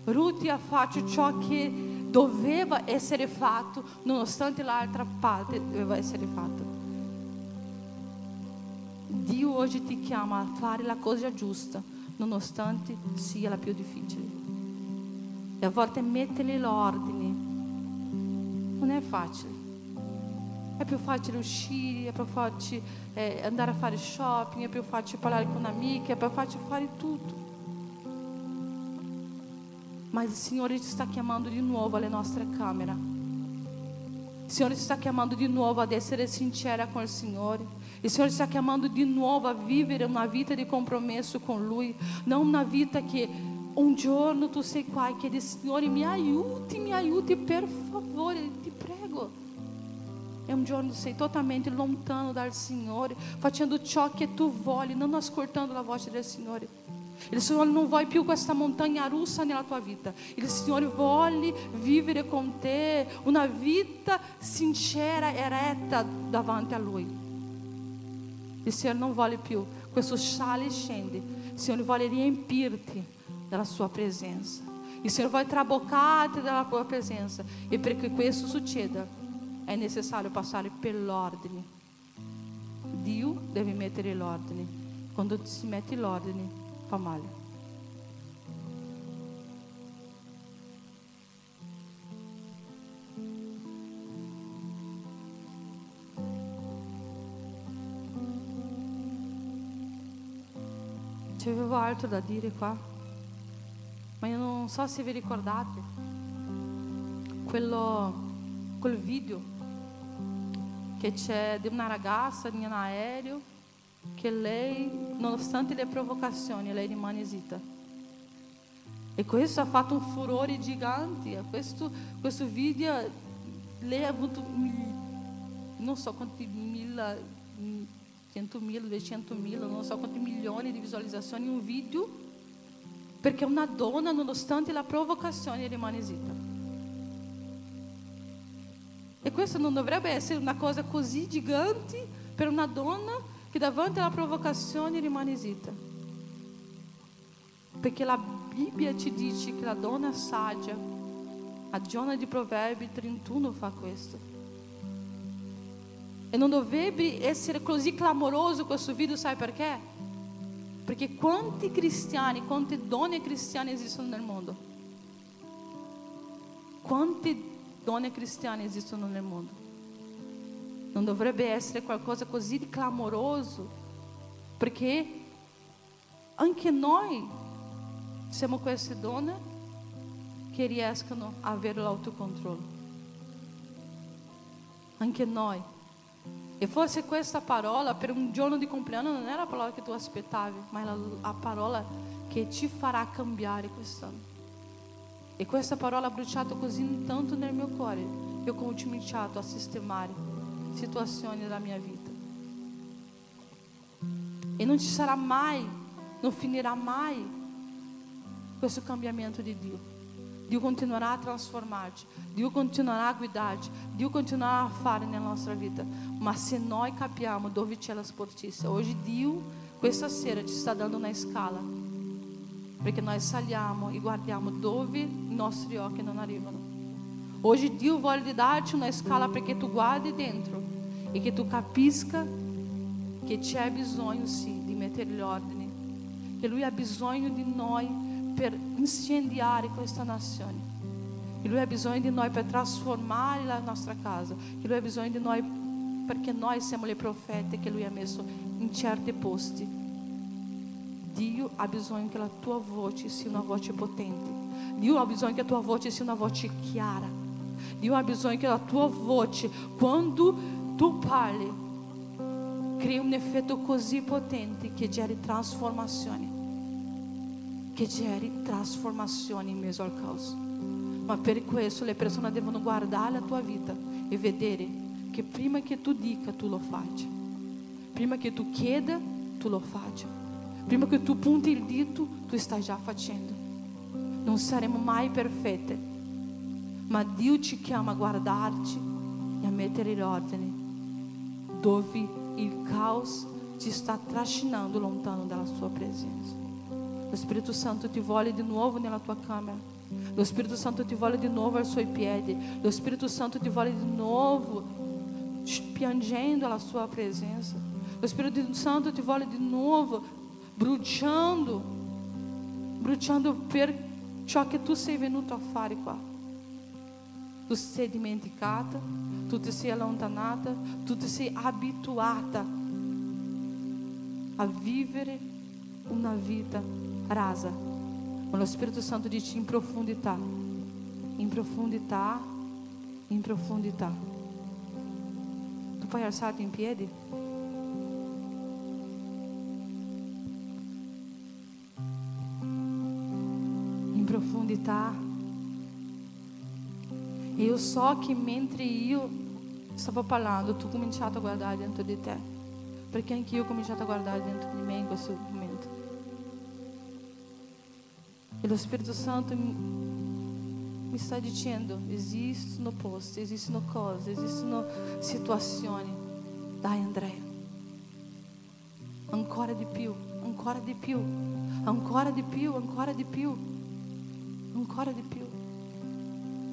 Ruth ha fatto ciò che doveva essere fatto, nonostante l'altra parte doveva essere fatta. Dio oggi ti chiama a fare la cosa giusta, nonostante sia la più difficile. E a volte mettere l'ordine non è facile. È più facile uscire, è più facile andare a fare shopping, è più facile parlare con amiche, è più facile fare tutto. Ma il Signore ci sta chiamando di nuovo alle nostre camere. Il Signore ci sta chiamando di nuovo ad essere sincera con il Signore. Il Signore ci sta chiamando di nuovo a vivere una vita di compromesso con Lui, non una vita che un giorno tu sei qua e chiedi: Signore, mi aiuti per favore, ti prego. E un giorno sei totalmente lontano dal Signore, facendo ciò che tu vuoi, non ascoltando la voce del Signore. Il Signore non vuole più questa montagna russa nella tua vita. Il Signore vuole vivere con te una vita sincera e retta davanti a Lui. Il Signore non vuole più questo sale e scende. Il Signore vuole riempirti della sua presenza. Il Signore vuole traboccarti dalla tua presenza. E perché questo succeda è necessario passare per l'ordine. Dio deve mettere l'ordine. Quando si mette l'ordine fa male. C'avevo altro da dire qua, ma io non so se vi ricordate quel video che c'è di una ragazza in aereo che lei, nonostante le provocazioni, lei rimane zitta. E questo ha fatto un furore gigante. Questo video lei ha avuto non so quanti 100.000, 200.000, non so quanti milioni di visualizzazioni in un video, perché una donna, nonostante la provocazione, rimane zitta. E questo non dovrebbe essere una cosa così gigante per una donna che davanti alla provocazione rimane zitta. Perché la Bibbia ci dice che la donna saggia, a Giona di Proverbi 31 fa questo. E non dovrebbe essere così clamoroso questo video, sai perché? Perché quanti cristiani, quante donne cristiane esistono nel mondo? Quante donne cristiane esistono nel mondo? Non dovrebbe essere qualcosa così clamoroso, perché anche noi siamo queste donne che riescono a avere l'autocontrollo. Anche noi. E forse questa parola per un giorno di compleanno non era la parola che tu aspettavi, ma è la parola che ti farà cambiare quest'anno. E questa parola ha bruciato così tanto nel mio cuore che ho cominciato a sistemare situazioni della mia vita. E non ci sarà mai, non finirà mai questo cambiamento di Dio. Dio continuerà a trasformarci, Dio continuerà a guidarci, Dio continuerà a fare nella nostra vita. Ma se noi capiamo dove c'è la sportizia, oggi Dio questa sera ci sta dando una scala, perché noi saliamo e guardiamo dove i nostri occhi non arrivano. Oggi Dio vuole darci una scala perché tu guardi dentro e che tu capisca che c'è bisogno sì di mettere gli ordini, che Lui ha bisogno di noi per incendiare questa nazione. che Lui ha bisogno di noi per trasformare la nostra casa, che Lui ha bisogno di noi perché noi siamo le profete che Lui ha messo in certi posti. Dio ha bisogno che la tua voce sia una voce potente. Dio ha bisogno che la tua voce sia una voce chiara. Dio ha bisogno che la tua voce, quando tu parli, crei un effetto così potente che geri trasformazione. Che geri trasformazione in mezzo al caos. Ma per questo le persone devono guardare la tua vita e vedere che prima che tu dica, tu lo faccia. Prima che tu chieda, tu lo faccia. Prima che tu punti il dito, tu stai già facendo. Non saremo mai perfette, ma Dio ci chiama a guardarci e a mettere in ordine dove il caos ci sta trascinando lontano dalla sua presenza. Lo Spirito Santo ti vuole di nuovo nella tua camera. Lo Spirito Santo ti vuole di nuovo ai suoi piedi. Lo Spirito Santo ti vuole di nuovo piangendo alla sua presenza. Lo Spirito Santo ti vuole di nuovo bruciando per ciò che tu sei venuto a fare qua. Tu sei dimenticata, tu ti sei allontanata, tu ti sei abituata a vivere una vita rasa. Ma lo Spirito Santo dice in profondità, in profondità, in profondità. Tu puoi alzarti in piedi? In profondità. E io so che mentre io stavo parlando, tu hai cominciato a guardare dentro di te, perché anche io ho cominciato a guardare dentro di me in questo momento. E lo Spirito Santo mi sta dicendo: esistono posti, esistono cose, esistono situazioni. Dai Andrea, ancora di più, ancora di più, ancora di più, ancora di più, ancora di più,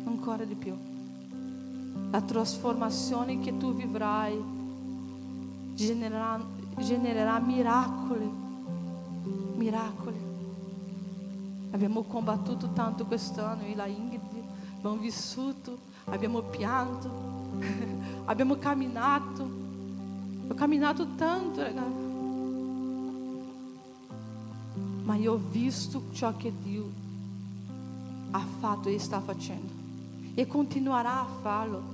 ancora di più. La trasformazione che tu vivrai genererà miracoli, miracoli. Abbiamo combattuto tanto quest'anno, io e la Ingrid, abbiamo vissuto, abbiamo pianto, abbiamo camminato. Ho camminato tanto, ragazzi. Ma io ho visto ciò che Dio ha fatto e sta facendo. E continuerà a farlo.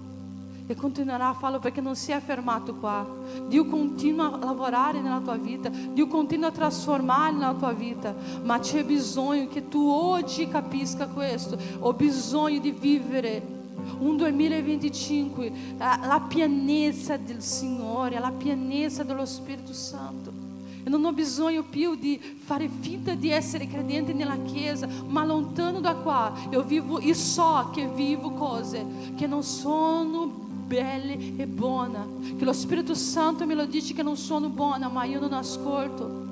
E continuerà a farlo perché non si è fermato qua. Dio continua a lavorare nella tua vita. Dio continua a trasformare nella tua vita. Ma c'è bisogno che tu oggi capisca questo. Ho bisogno di vivere un 2025 la pienezza del Signore, la pienezza dello Spirito Santo. Eu non ho bisogno più di fare finta di essere credente nella chiesa, ma lontano da qua io vivo e so che vivo cose che non sono belle e buone, che lo Spirito Santo me lo dice che non sono buone, ma io non ascolto.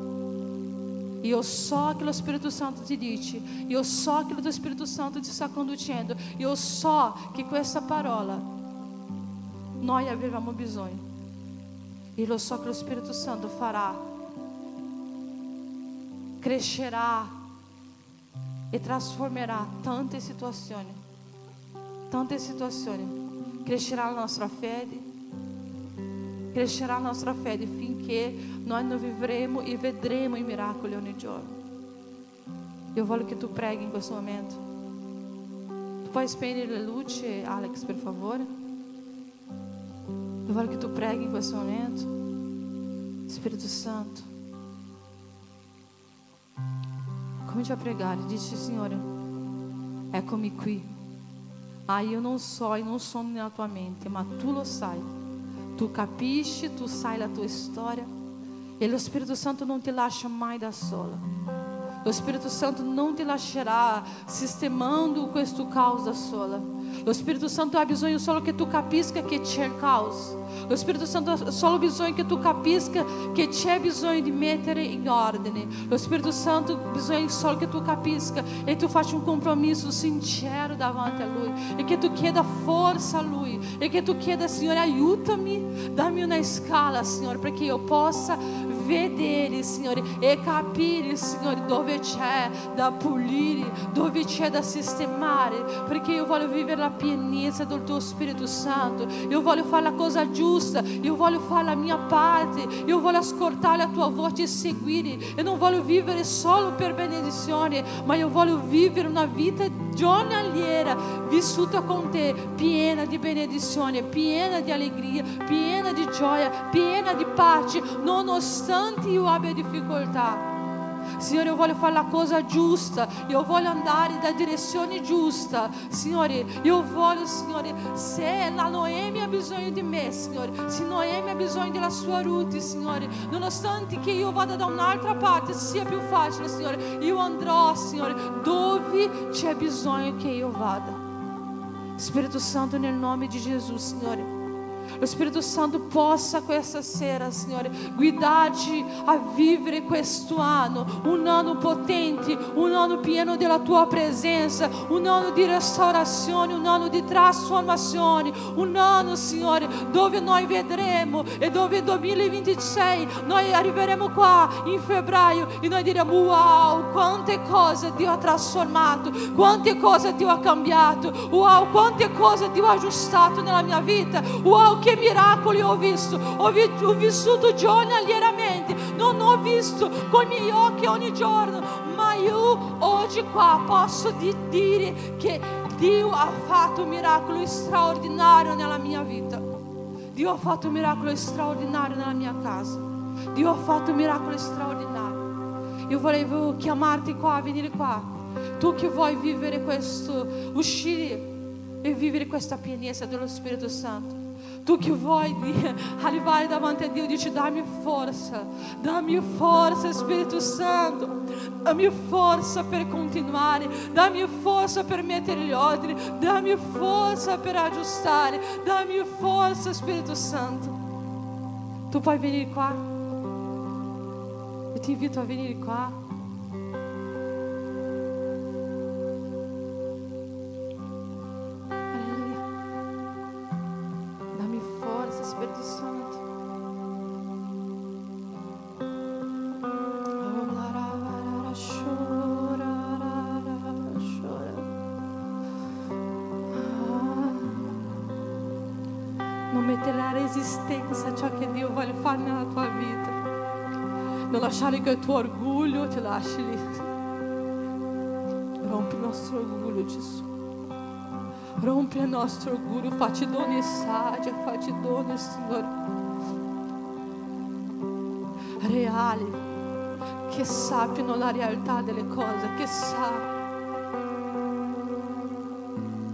Io so che lo Spirito Santo ti dice, io so che lo Spirito Santo ti sta conducendo, io so che questa parola noi avevamo bisogno, e lo so che lo Spirito Santo farà, crescerà e trasformerà tante situazioni, crescerà la nostra fede, finché noi non vivremo e vedremo i miracoli ogni giorno. Io voglio che tu preghi in questo momento. Tu puoi spegnere le luci, Alex, per favore? Io voglio che tu preghi in questo momento. Spirito Santo, comincia a pregare, dice: Signore, eccomi qui. Io non so e non sono nella tua mente, ma tu lo sai. Tu capisci, tu sai la tua storia. E lo Spirito Santo non ti lascia mai da sola. Lo Spirito Santo non ti lascerà sistemando questo caos da sola. Lo Spirito Santo ha bisogno solo che tu capisca che c'è il caos. Lo Spirito Santo ha solo bisogno che tu capisca che c'è bisogno di mettere in ordine. Lo Spirito Santo ha bisogno solo che tu capisca e tu faccia un compromesso sincero davanti a Lui, e che tu chieda forza a Lui, e che tu chieda: Signore, aiutami, dammi una scala, Signore, perché io possa vedere, Signore, e capire, Signore, dove c'è da pulire, dove c'è da sistemare, perché io voglio vivere la pienezza del tuo Spirito Santo. Io voglio fare la cosa giusta, io voglio fare la mia parte, io voglio ascoltare la tua voce e seguire. Io non voglio vivere solo per benedizione, ma io voglio vivere una vita giornaliera vissuta con te, piena di benedizione, piena di allegria, piena di gioia, piena di pace, nonostante io abbia difficoltà. Signore, io voglio fare la cosa giusta, io voglio andare da direzione giusta. Signore, io voglio, Signore, se la Noemi ha bisogno di me, Signore, se Noemi ha bisogno della sua Ruth, Signore, nonostante che io vada da un'altra parte sia più facile, Signore, io andrò, Signore, dove c'è bisogno che io vada. Spirito Santo, nel nome di Gesù, Signore, lo Spirito Santo possa questa sera, Signore, guidarci a vivere questo anno, un anno potente, un anno pieno della tua presenza, un anno di restaurazione, un anno di trasformazione, un anno, Signore, dove noi vedremo e dove 2026 noi arriveremo qua in febbraio e noi diremo: wow, quante cose Dio ha trasformato, quante cose Dio ha cambiato, wow, quante cose Dio ha aggiustato nella mia vita, wow, che miracoli ho visto, ho vissuto giornalieramente, non ho visto con i miei occhi ogni giorno, ma io oggi qua posso dire che Dio ha fatto un miracolo straordinario nella mia vita. Dio ha fatto un miracolo straordinario nella mia casa. Dio ha fatto un miracolo straordinario. Io volevo chiamarti qua, venire qua, tu che vuoi vivere questo, uscire e vivere questa pienezza dello Spirito Santo. Tu che vuoi arrivare davanti a Dio, dici: dammi forza Spirito Santo, dammi forza per continuare, dammi forza per mettere gli ordini, dammi forza per aggiustare, dammi forza Spirito Santo. Tu puoi venire qua, io ti invito a venire qua. Spirito Santo, non mettere la resistenza a ciò che Dio vuole fare nella tua vita, non lasciare che il tuo orgoglio ti lasci lì. Rompi il nostro orgoglio, Gesù. Rompe il nostro orgoglio, facci doni saggi, facci doni, Signore, reali, che sappiano la realtà delle cose, che sa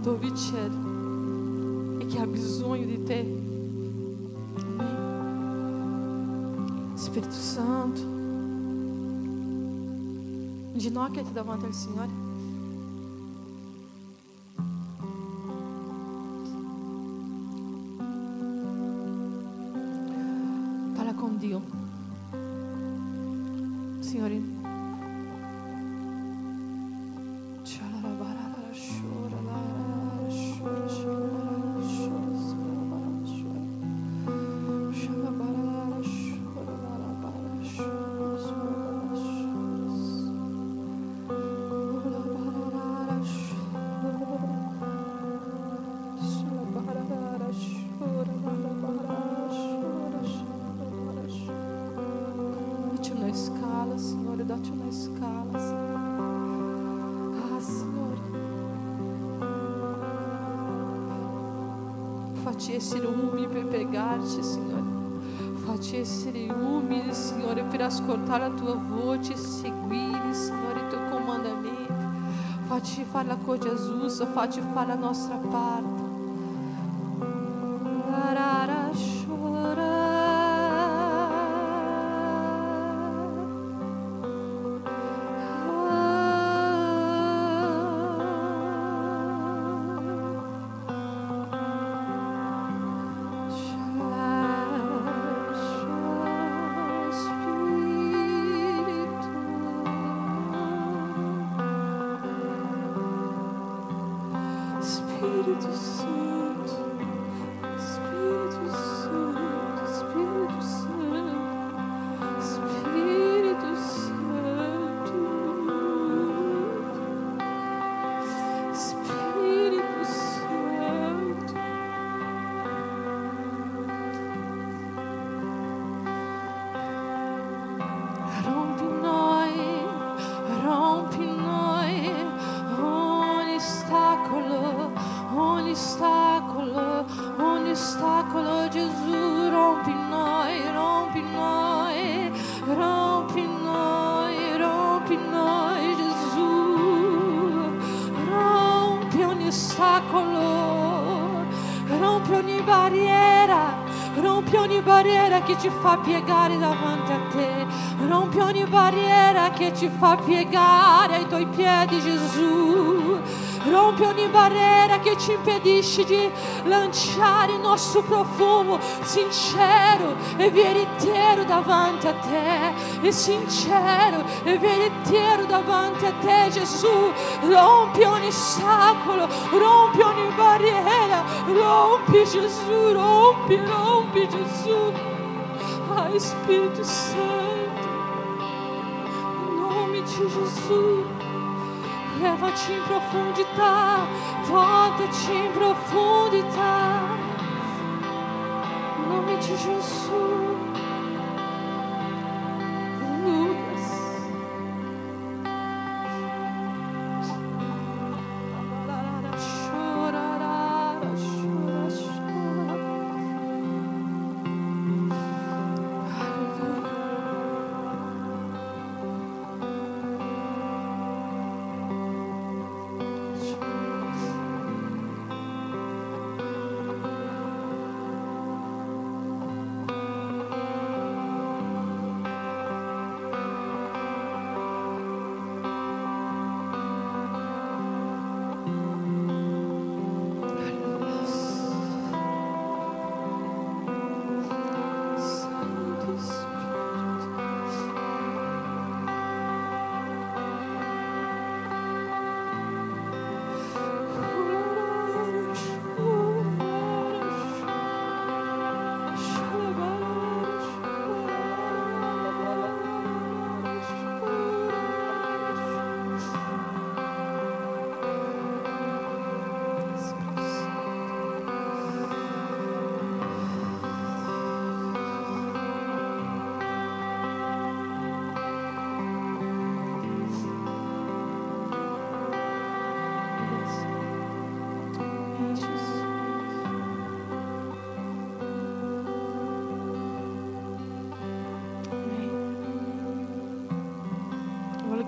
dove c'è e che ha bisogno di te. Amen. Spirito Santo, inginocchiati davanti al Signore. Dio, Signore, dacci una scala, Signore. Ah, Signore, facci essere umili per pregarci, Signore. Facci essere umili, Signore, per ascoltare la tua voce e seguire, Signore, i tuoi comandamenti. Facci fare la cosa giusta, facci fare la nostra parte. Spirito Santo. rompi ogni barriera che ci fa piegare davanti a te, rompi ogni barriera che ci fa piegare ai tuoi piedi, Gesù. Rompi ogni barriera che ci impedisce di lanciare il nostro profumo sincero e veritiero davanti a te, e sincero e veritiero davanti a te, Gesù. Rompi ogni ostacolo, rompi ogni barriera, rompi, Gesù, rompi Gesù. Ai, Spirito Santo, em nome de Jesus. Leva-te em profundidade, volta-te em profundidade, em nome de Jesus.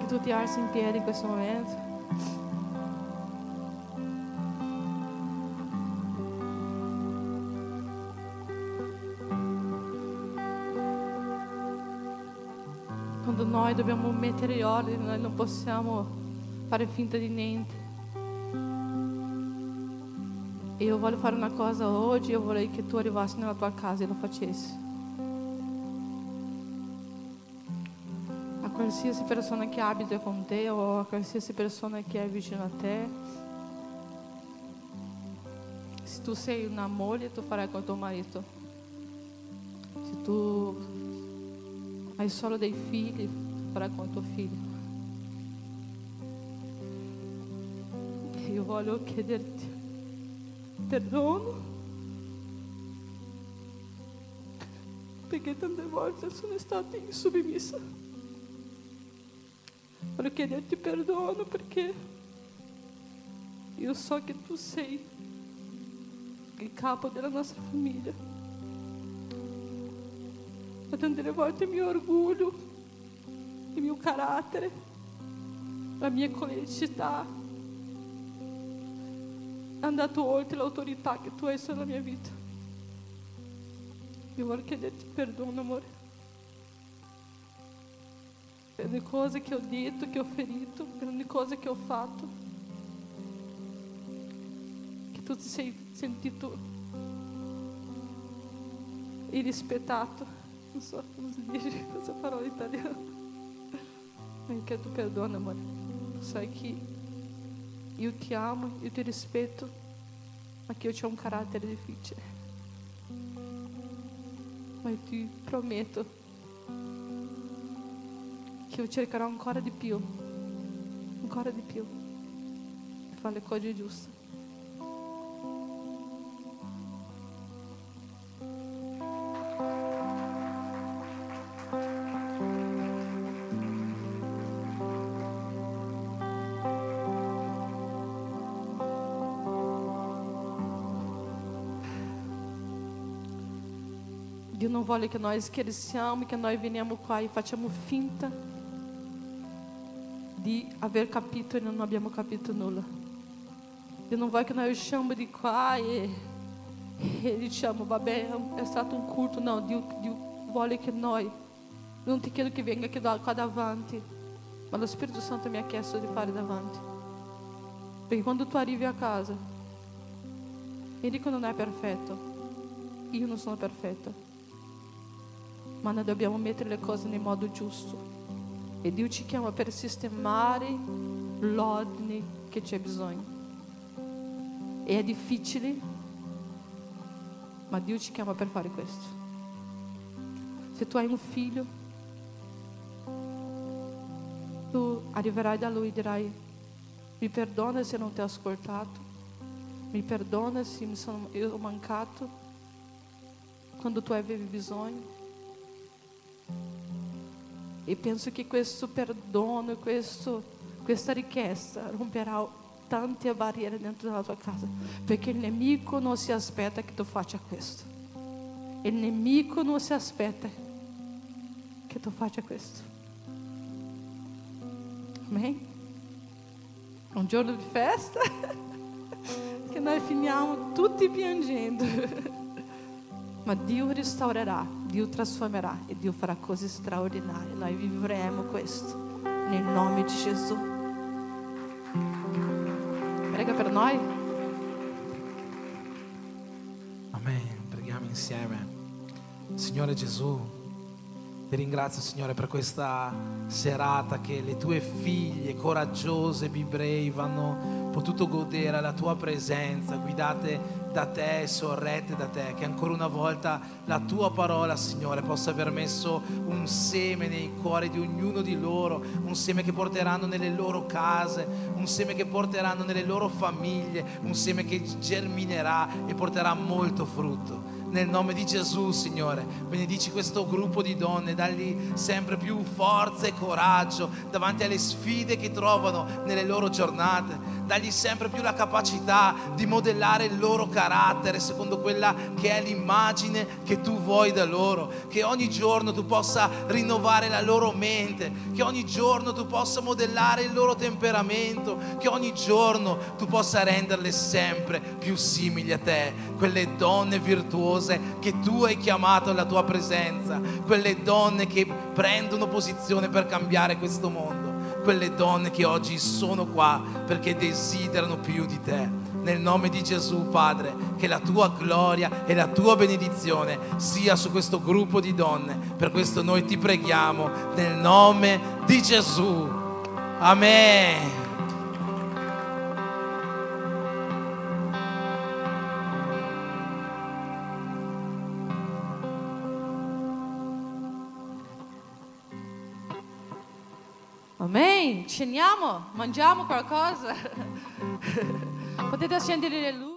Tu ti alzi in piedi in questo momento. Quando noi dobbiamo mettere ordine, noi non possiamo fare finta di niente. E io voglio fare una cosa oggi, io vorrei che tu arrivassi nella tua casa e lo facessi. Qualsiasi persona che abita con te o a qualsiasi persona che è vicino a te, se tu sei una moglie, tu farai con tuo marito. Se tu hai solo dei figli, tu farai con tuo figlio. E io voglio chiederti perdono, perché tante volte sono stata insubmissa. Voglio chiederti perdono perché io so che tu sei il capo della nostra famiglia. Ma tante volte il mio orgoglio, il mio carattere, la mia colericità è andato oltre l'autorità che tu hai sulla mia vita. Io voglio chiederti perdono, amore, per le cose che ho detto, che ho ferito, per le cose che ho fatto, che tu ti sei sentito irrispettato. Non so come si dice questa parola in italiano. Ma io chiedo perdono, amore. Tu sai che io ti amo, io ti rispetto, ma che io ho un carattere difficile. Ma io ti prometto che io cercherò ancora di più di fare le cose giuste. Dio non vuole che noi scherziamo, che noi veniamo qua e facciamo finta di aver capito e non abbiamo capito nulla. Dio non vuole che noi usciamo di qua e E diciamo, vabbè, è stato un culto. No, Dio vuole che noi, non ti chiedo che venga qua davanti, ma lo Spirito Santo mi ha chiesto di fare davanti. Perché quando tu arrivi a casa, Enrico non è perfetto, io non sono perfetta, ma noi dobbiamo mettere le cose nel modo giusto. E Dio ci chiama per sistemare l'ordine che c'è bisogno. E è difficile, ma Dio ci chiama per fare questo. Se tu hai un figlio, tu arriverai da lui e dirai: mi perdona se non ti ho ascoltato, mi perdona se io ho mancato quando tu avevi bisogno. E penso che questo perdono, questa richiesta romperà tante barriere dentro della tua casa, perché il nemico non si aspetta che tu faccia questo. Il nemico non si aspetta che tu faccia questo. Amen? È un giorno di festa che noi finiamo tutti piangendo. Ma Dio restaurerà, Dio trasformerà e Dio farà cose straordinarie. Noi vivremo questo nel nome di Gesù. Prega per noi. Amen. Preghiamo insieme. Signore Gesù, ti ringrazio, Signore, per questa serata che le tue figlie coraggiose Be-Brave hanno potuto godere alla tua presenza, guidate da te, sorrette da te, che ancora una volta la tua parola, Signore, possa aver messo un seme nei cuori di ognuno di loro, un seme che porteranno nelle loro case, un seme che porteranno nelle loro famiglie, un seme che germinerà e porterà molto frutto. Nel nome di Gesù, Signore, benedici questo gruppo di donne, dagli sempre più forza e coraggio davanti alle sfide che trovano nelle loro giornate, dagli sempre più la capacità di modellare il loro carattere secondo quella che è l'immagine che tu vuoi da loro, che ogni giorno tu possa rinnovare la loro mente, che ogni giorno tu possa modellare il loro temperamento, che ogni giorno tu possa renderle sempre più simili a te, quelle donne virtuose che tu hai chiamato alla tua presenza, quelle donne che prendono posizione per cambiare questo mondo, quelle donne che oggi sono qua perché desiderano più di te. Nel nome di Gesù, Padre, che la tua gloria e la tua benedizione sia su questo gruppo di donne. Per questo noi ti preghiamo nel nome di Gesù. Amen. Amen. Ceniamo, mangiamo qualcosa. Potete accendere le luci.